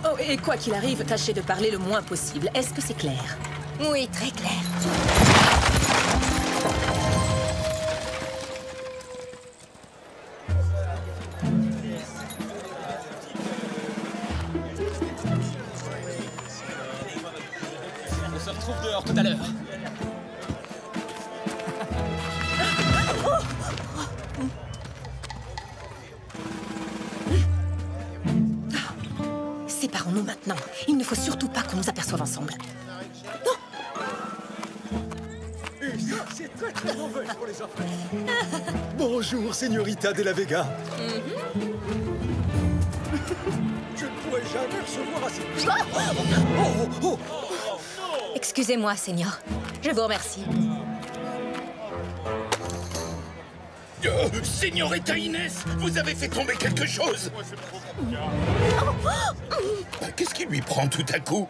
Oh, et quoi qu'il arrive, tâchez de parler le moins possible. Est-ce que c'est clair? Oui, très clair. On se retrouve dehors tout à l'heure. Séparons-nous maintenant. Il ne faut surtout pas qu'on nous aperçoive ensemble. Et ça, c'est très mauvais pour les affaires. Bonjour, Señorita de la Vega. Je ne pourrais jamais recevoir assez... Excusez-moi, Seigneur. Je vous remercie. Señorita Inès, vous avez fait tomber quelque chose. Qu'est-ce qui lui prend tout à coup?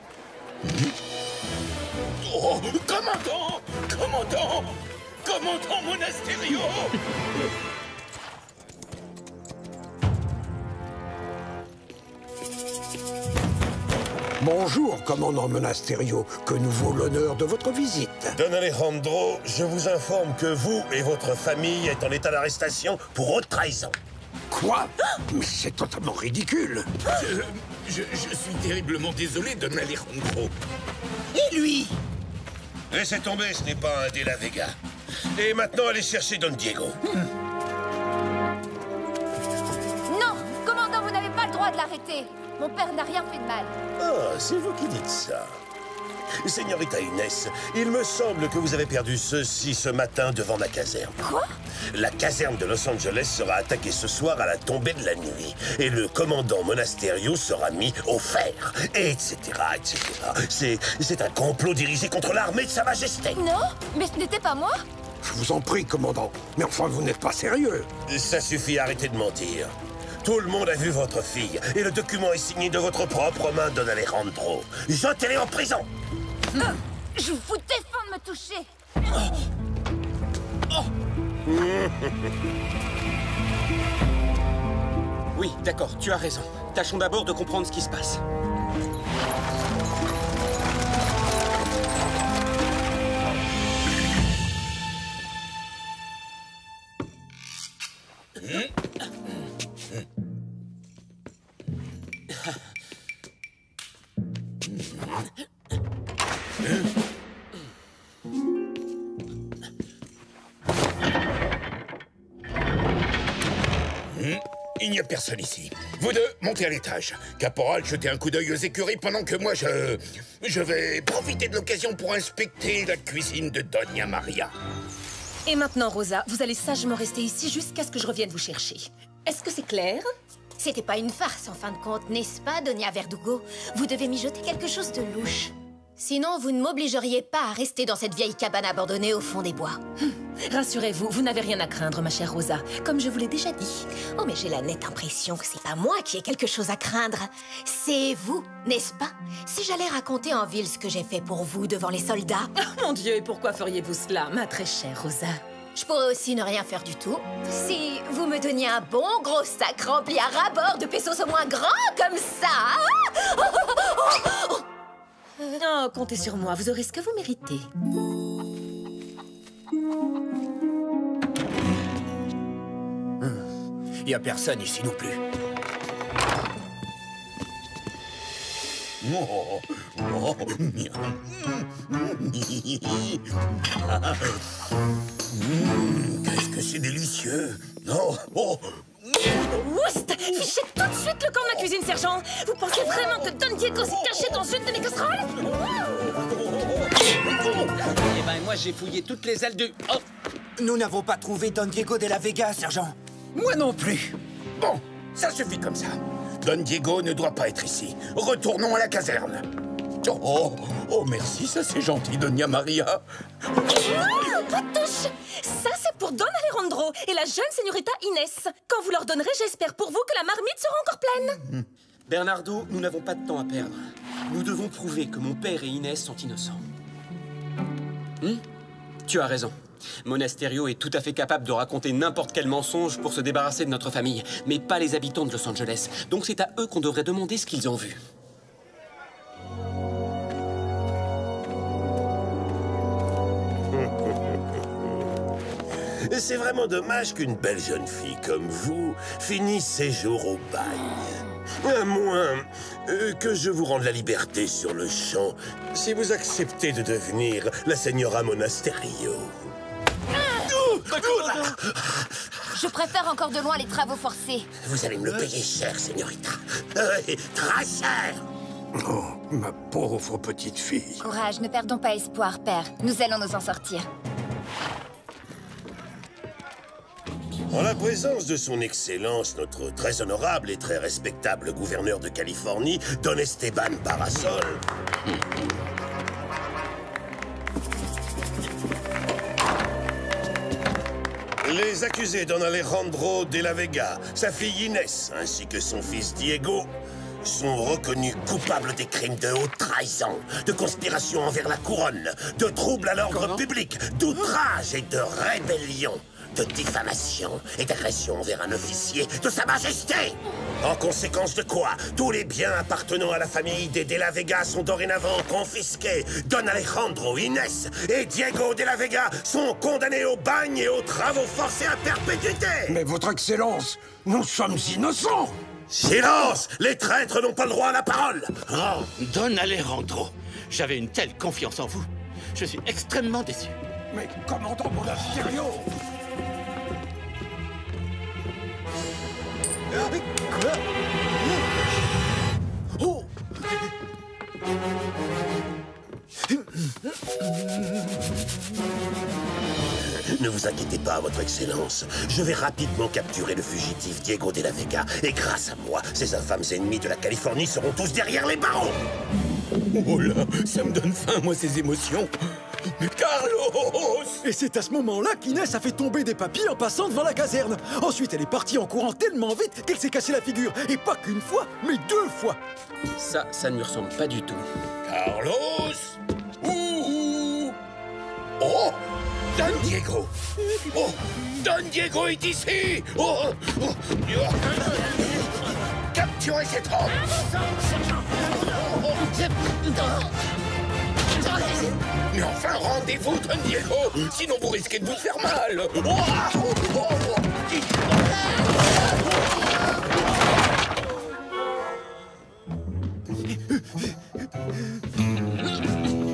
Oh, commandant! Commandant! Commandant Monasterio! Bonjour, commandant Monasterio. Que nous vaut l'honneur de votre visite? Don Alejandro, je vous informe que vous et votre famille êtes en état d'arrestation pour haute trahison. Quoi? Mais c'est totalement ridicule. Je suis terriblement désolé, Don Alejandro. Et lui? Laissez tomber, ce n'est pas un de la Vega. Et maintenant, allez chercher Don Diego. Non, commandant, vous n'avez pas le droit de l'arrêter. Mon père n'a rien fait de mal. Ah, c'est vous qui dites ça. Señorita Inès, il me semble que vous avez perdu ceci ce matin devant ma caserne. Quoi? La caserne de Los Angeles sera attaquée ce soir à la tombée de la nuit. Et le commandant Monasterio sera mis au fer. Et etc., etc. C'est un complot dirigé contre l'armée de Sa Majesté. Non, mais ce n'était pas moi. Je vous en prie, commandant. Mais enfin, vous n'êtes pas sérieux. Ça suffit, arrêtez de mentir. Tout le monde a vu votre fille. Et le document est signé de votre propre main, Don Alejandro. Jetez-les en prison. Je vous défends de me toucher. Oui, d'accord, tu as raison. Tâchons d'abord de comprendre ce qui se passe. Il n'y a personne ici. Vous deux, montez à l'étage. Caporal, jetez un coup d'œil aux écuries pendant que moi, je vais profiter de l'occasion pour inspecter la cuisine de Doña Maria. Et maintenant, Rosa, vous allez sagement rester ici jusqu'à ce que je revienne vous chercher. Est-ce que c'est clair? C'était pas une farce, en fin de compte, n'est-ce pas, Doña Verdugo? Vous devez mijoter quelque chose de louche. Sinon, vous ne m'obligeriez pas à rester dans cette vieille cabane abandonnée au fond des bois. Rassurez-vous, vous n'avez rien à craindre, ma chère Rosa, comme je vous l'ai déjà dit. Oh, mais j'ai la nette impression que c'est pas moi qui ai quelque chose à craindre. C'est vous, n'est-ce pas? Si j'allais raconter en ville ce que j'ai fait pour vous devant les soldats... Oh, mon Dieu, et pourquoi feriez-vous cela, ma très chère Rosa? Je pourrais aussi ne rien faire du tout. Si vous me donniez un bon gros sac rempli à ras-bord de pesos au moins grands comme ça... Oh, comptez sur moi, vous aurez ce que vous méritez. Il n'y a personne ici non plus. Qu'est-ce que c'est délicieux. Oh, oh. Oust! Fichez tout de suite le camp de ma cuisine, sergent! Vous pensez vraiment que Don Diego s'est caché dans une de mes casseroles? Eh ben, moi, j'ai fouillé toutes les ailes du... Oh! Nous n'avons pas trouvé Don Diego de la Vega, sergent. Moi non plus. Bon, ça suffit comme ça. Don Diego ne doit pas être ici. Retournons à la caserne. Oh, merci, ça c'est gentil, Doña Maria. Pas de touche! Ça, c'est pour Don Alejandro et la jeune señorita Inès. Quand vous leur donnerez, j'espère pour vous que la marmite sera encore pleine. Bernardo, nous n'avons pas de temps à perdre. Nous devons prouver que mon père et Inès sont innocents. Tu as raison. Monasterio est tout à fait capable de raconter n'importe quel mensonge pour se débarrasser de notre famille, mais pas les habitants de Los Angeles. Donc c'est à eux qu'on devrait demander ce qu'ils ont vu. C'est vraiment dommage qu'une belle jeune fille comme vous finisse ses jours au bail. À moins que je vous rende la liberté sur le champ, si vous acceptez de devenir la Señora Monasterio. Je préfère encore de loin les travaux forcés. Vous allez me le payer cher, señorita. Très cher. Oh, ma pauvre petite fille. Courage, ne perdons pas espoir, père. Nous allons nous en sortir. En la présence de son Excellence, notre très honorable et très respectable gouverneur de Californie, Don Esteban Parasol. Les accusés Don Alejandro de la Vega, sa fille Inès, ainsi que son fils Diego, sont reconnus coupables des crimes de haute trahison, de conspiration envers la couronne, de troubles à l'ordre public, d'outrage et de rébellion, de diffamation et d'agression envers un officier de Sa Majesté. En conséquence de quoi, tous les biens appartenant à la famille des De la Vega sont dorénavant confisqués. Don Alejandro, Inès et Diego de la Vega sont condamnés au bagne et aux travaux forcés à perpétuité. Mais votre Excellence, nous sommes innocents. Silence! Les traîtres n'ont pas le droit à la parole. Oh, Don Alejandro, j'avais une telle confiance en vous. Je suis extrêmement déçu. Mais commandant Monasterio! Quoi? Oh! Ne vous inquiétez pas, votre Excellence. Je vais rapidement capturer le fugitif Diego de la Vega. Et grâce à moi, ces infâmes ennemis de la Californie seront tous derrière les barreaux. Oh là, ça me donne faim, moi, ces émotions. Mais Carlos! Et c'est à ce moment-là qu'Inès a fait tomber des papiers en passant devant la caserne. Ensuite, elle est partie en courant tellement vite qu'elle s'est cassée la figure. Et pas qu'une fois, mais 2 fois. Ça ne lui ressemble pas du tout. Carlos! Ouh! Oh! Don Diego! Oh! Don Diego est ici! Oh! Capturez cet homme! Mais enfin, rendez-vous, Don Diego! Sinon, vous risquez de vous faire mal!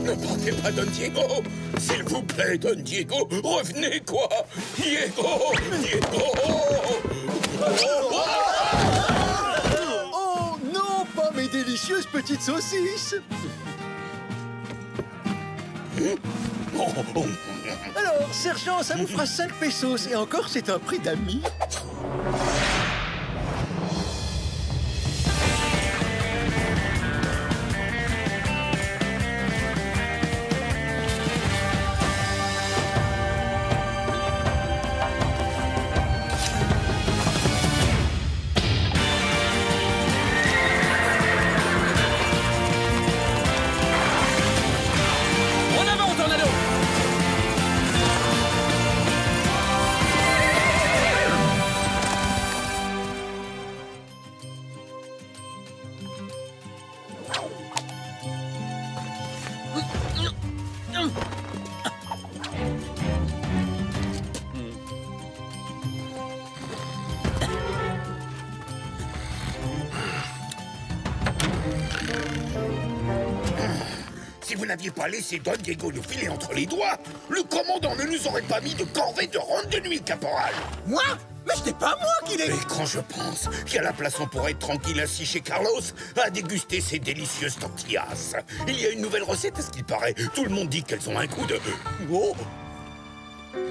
Ne partez pas, Don Diego! S'il vous plaît, Don Diego, revenez, quoi! Diego! Diego! Oh non, pas mes délicieuses petites saucisses! Alors, sergent, ça vous fera 5 pesos. Et encore, c'est un prix d'amis. Si vous n'aviez pas laissé Don Diego nous filer entre les doigts, le commandant ne nous aurait pas mis de corvée de ronde de nuit, caporal. Moi? Mais c'était pas moi qui l'ai... Et quand je pense qu'à la place on pourrait être tranquille assis chez Carlos à déguster ces délicieuses tortillas. Il y a une nouvelle recette, à ce qu'il paraît. Tout le monde dit qu'elles ont un goût de... Oh!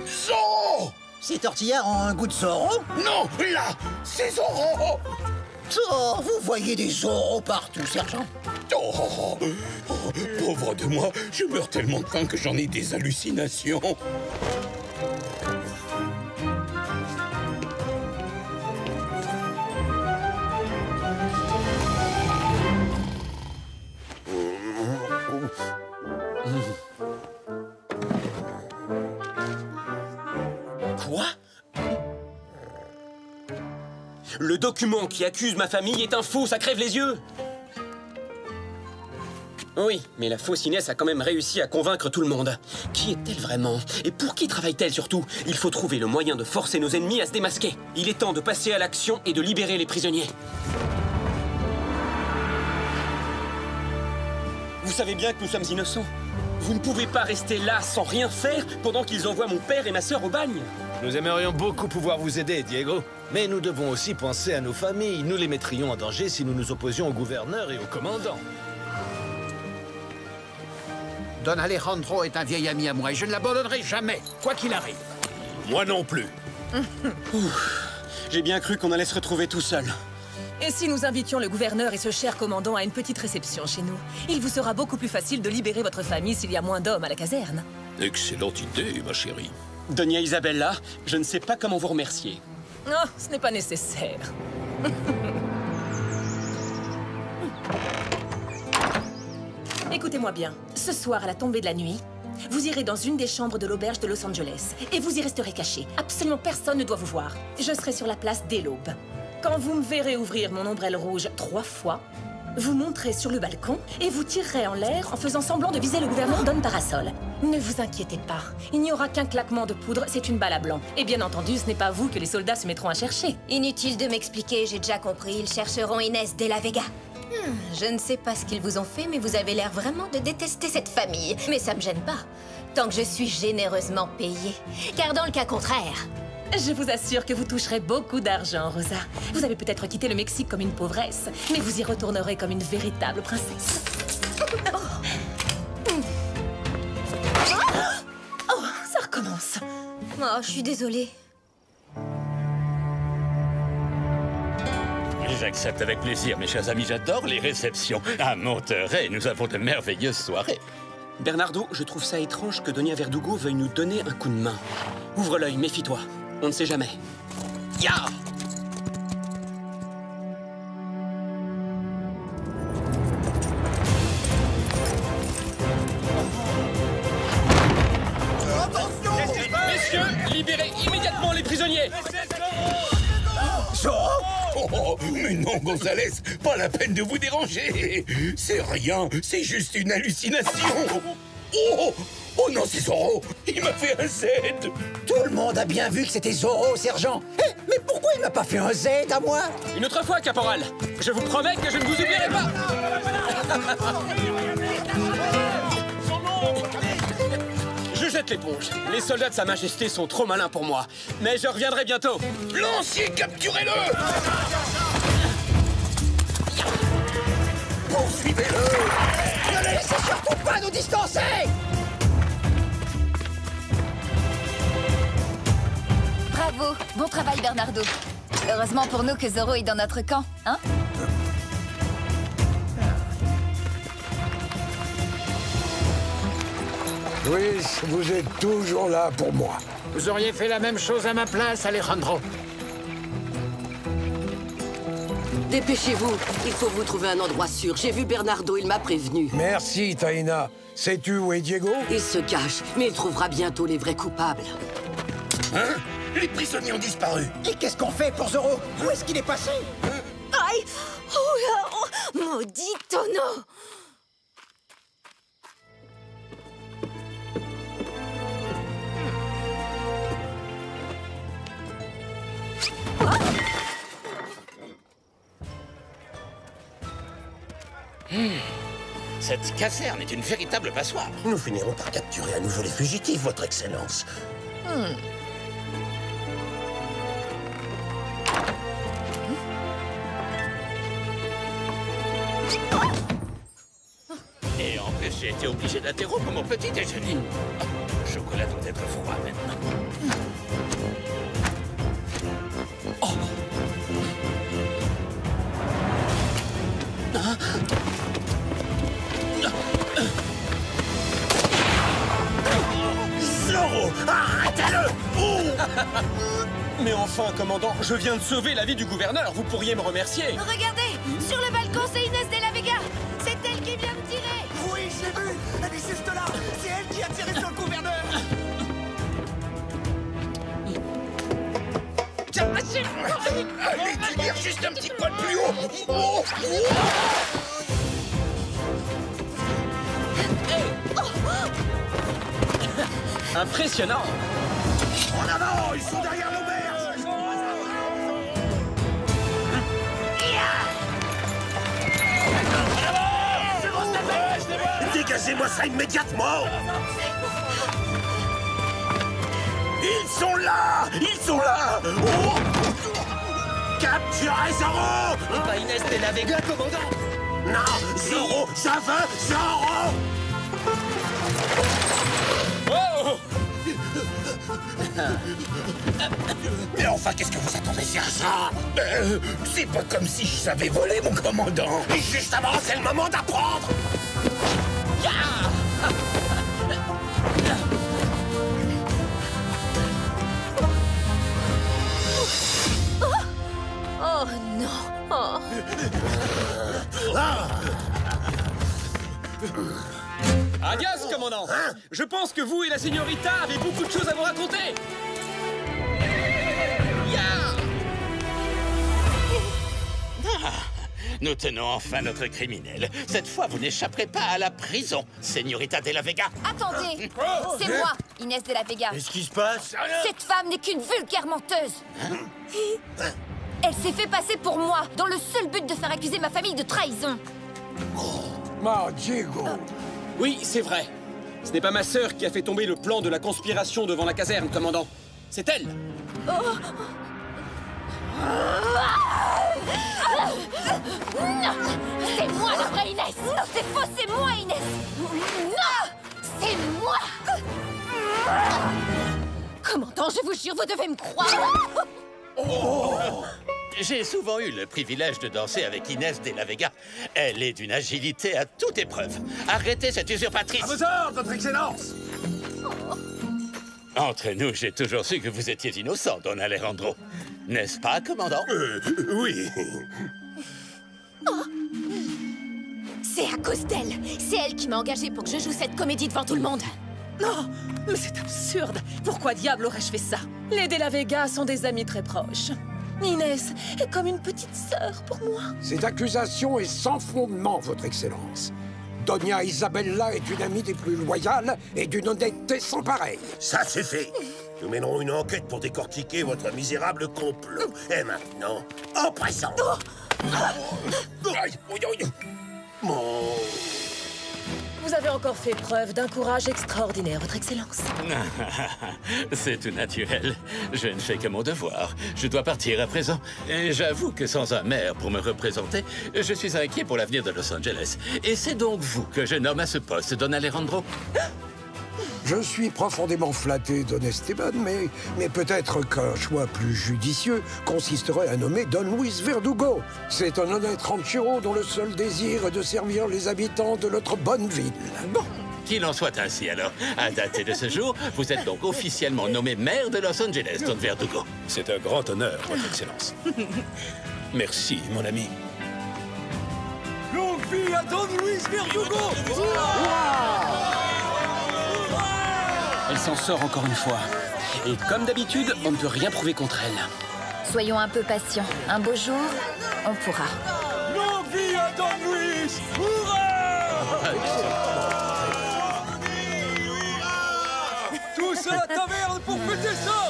Zorro! Ces tortillas ont un goût de Zorro? Non, là, c'est Zorro! Oh, vous voyez des Zorro partout, sergent. Oh, pauvre de moi, je meurs tellement de faim que j'en ai des hallucinations. Quoi? Le document qui accuse ma famille est un faux, ça crève les yeux! Oui, mais la fausse Inès a quand même réussi à convaincre tout le monde. Qui est-elle vraiment? Et pour qui travaille-t-elle surtout? Il faut trouver le moyen de forcer nos ennemis à se démasquer. Il est temps de passer à l'action et de libérer les prisonniers. Vous savez bien que nous sommes innocents. Vous ne pouvez pas rester là sans rien faire pendant qu'ils envoient mon père et ma sœur au bagne. Nous aimerions beaucoup pouvoir vous aider, Diego. Mais nous devons aussi penser à nos familles. Nous les mettrions en danger si nous nous opposions au gouverneur et au commandant. Don Alejandro est un vieil ami à moi et je ne l'abandonnerai jamais, quoi qu'il arrive. Moi non plus. J'ai bien cru qu'on allait se retrouver tout seul. Et si nous invitions le gouverneur et ce cher commandant à une petite réception chez nous? Il vous sera beaucoup plus facile de libérer votre famille s'il y a moins d'hommes à la caserne. Excellente idée, ma chérie. Doña Isabella, je ne sais pas comment vous remercier. Non, ce n'est pas nécessaire. Écoutez-moi bien. Ce soir, à la tombée de la nuit, vous irez dans une des chambres de l'auberge de Los Angeles. Et vous y resterez caché. Absolument personne ne doit vous voir. Je serai sur la place dès l'aube. Quand vous me verrez ouvrir mon ombrelle rouge 3 fois, vous monterez sur le balcon et vous tirerez en l'air en faisant semblant de viser le gouverneur Don Parasol. Ne vous inquiétez pas. Il n'y aura qu'un claquement de poudre, c'est une balle à blanc. Et bien entendu, ce n'est pas vous que les soldats se mettront à chercher. Inutile de m'expliquer, j'ai déjà compris. Ils chercheront Inès de la Vega. Je ne sais pas ce qu'ils vous ont fait, mais vous avez l'air vraiment de détester cette famille. Mais ça me gêne pas, tant que je suis généreusement payée. Car dans le cas contraire... Je vous assure que vous toucherez beaucoup d'argent, Rosa. Vous avez peut-être quitté le Mexique comme une pauvresse, mais vous y retournerez comme une véritable princesse. Oh, ça recommence. Oh, je suis désolée. J'accepte avec plaisir, mes chers amis. J'adore les réceptions. À Monterrey, nous avons de merveilleuses soirées. Bernardo, je trouve ça étrange que Doña Verdugo veuille nous donner un coup de main. Ouvre l'œil, méfie-toi. On ne sait jamais. Ya! Messieurs, libérez immédiatement les prisonniers! Zorro? Oh, mais non, Gonzalez, pas la peine de vous déranger. C'est rien, c'est juste une hallucination. Oh, oh non, c'est Zorro. Il m'a fait un Z. Tout le monde a bien vu que c'était Zorro, sergent. Mais pourquoi il m'a pas fait un Z à moi? Une autre fois, caporal. Je vous promets que je ne vous oublierai pas. Je jette l'éponge. Les soldats de Sa Majesté sont trop malins pour moi. Mais je reviendrai bientôt. Lancier, capturez-le! Poursuivez-le! Ne le laissez surtout pas nous distancer! Bravo, bon travail Bernardo. Heureusement pour nous que Zorro est dans notre camp, hein? Luis, vous êtes toujours là pour moi. Vous auriez fait la même chose à ma place, Alejandro. Dépêchez-vous, il faut vous trouver un endroit sûr. J'ai vu Bernardo, il m'a prévenu. Merci, Taina. Sais-tu où est Diego? Il se cache, mais il trouvera bientôt les vrais coupables. Hein? Les prisonniers ont disparu. Et qu'est-ce qu'on fait pour Zorro? Où est-ce qu'il est passé? Aïe! Oh là! Oh, maudit tonneau! Cette caserne est une véritable passoire. Nous finirons par capturer à nouveau les fugitifs, votre excellence. Et en plus, j'ai été obligé d'interrompre mon petit déjeuner. Le chocolat doit être froid maintenant. Zorro, arrêtez-le! Mais enfin, commandant, je viens de sauver la vie du gouverneur. Vous pourriez me remercier. Regardez! Sur le balcon, c'est Inès de la Vega! C'est elle qui vient de tirer! Oui, j'ai vu! Elle est juste là! C'est elle qui a tiré sur le gouverneur! Allez, tu tires juste un petit poil plus haut! Oh. Impressionnant! En avant! Ils sont derrière l'auberge! Traduisez-moi ça immédiatement! Ils sont là! Ils sont là! Oh! Capturez Zoro! Et pas Inès de la Vega, commandant! Non! Zoro! Je veux Zoro! Oh! Mais enfin, qu'est-ce que vous attendez, sergent? C'est pas comme si je savais voler, mon commandant. Et justement, c'est le moment d'apprendre! Oh non. Oh. Adios, commandant. Je pense que vous et la signorita avez beaucoup de choses à vous raconter. Nous tenons enfin notre criminel. Cette fois, vous n'échapperez pas à la prison, Señorita de la Vega. Attendez, c'est moi, Inès de la Vega. Qu'est-ce qui se passe? Cette femme n'est qu'une vulgaire menteuse. Elle s'est fait passer pour moi, dans le seul but de faire accuser ma famille de trahison. Ma Diego. Oui, c'est vrai. Ce n'est pas ma sœur qui a fait tomber le plan de la conspiration devant la caserne, commandant. C'est elle. C'est moi la vraie Inès. Non, c'est faux, c'est moi Inès. Non, c'est moi. Commandant, je vous jure, vous devez me croire. J'ai souvent eu le privilège de danser avec Inès de la Vega. Elle est d'une agilité à toute épreuve. Arrêtez cette usurpatrice! À vos ordres, votre excellence! Entre nous, j'ai toujours su que vous étiez innocent, Don Alejandro. N'est-ce pas, commandant? Oui. C'est à cause d'elle. C'est elle qui m'a engagée pour que je joue cette comédie devant tout le monde. Non, mais c'est absurde. Pourquoi diable aurais-je fait ça? Les De la Vega sont des amis très proches. Inès est comme une petite sœur pour moi. Cette accusation est sans fondement, votre excellence. Doña Isabella est une amie des plus loyales et d'une honnêteté sans pareille. Ça suffit. Nous mènerons une enquête pour décortiquer votre misérable complot. Et maintenant, au présent. Vous avez encore fait preuve d'un courage extraordinaire, votre excellence. C'est tout naturel. Je ne fais que mon devoir. Je dois partir à présent. Et j'avoue que sans un maire pour me représenter, je suis inquiet pour l'avenir de Los Angeles. Et c'est donc vous que je nomme à ce poste, Don Alejandro. Je suis profondément flatté, Don Esteban, mais peut-être qu'un choix plus judicieux consisterait à nommer Don Luis Verdugo. C'est un honnête ranchero dont le seul désir est de servir les habitants de notre bonne ville. Bon, qu'il en soit ainsi alors. À dater de ce jour, vous êtes donc officiellement nommé maire de Los Angeles, Don Verdugo. C'est un grand honneur, votre excellence. Merci, mon ami. Longue vie à Don Luis Verdugo! Elle s'en sort encore une fois. Et comme d'habitude, on ne peut rien prouver contre elle. Soyons un peu patients. Un beau jour, on pourra. Longue vie à Don Luis! Hurrah! Tous à la taverne pour fêter ça!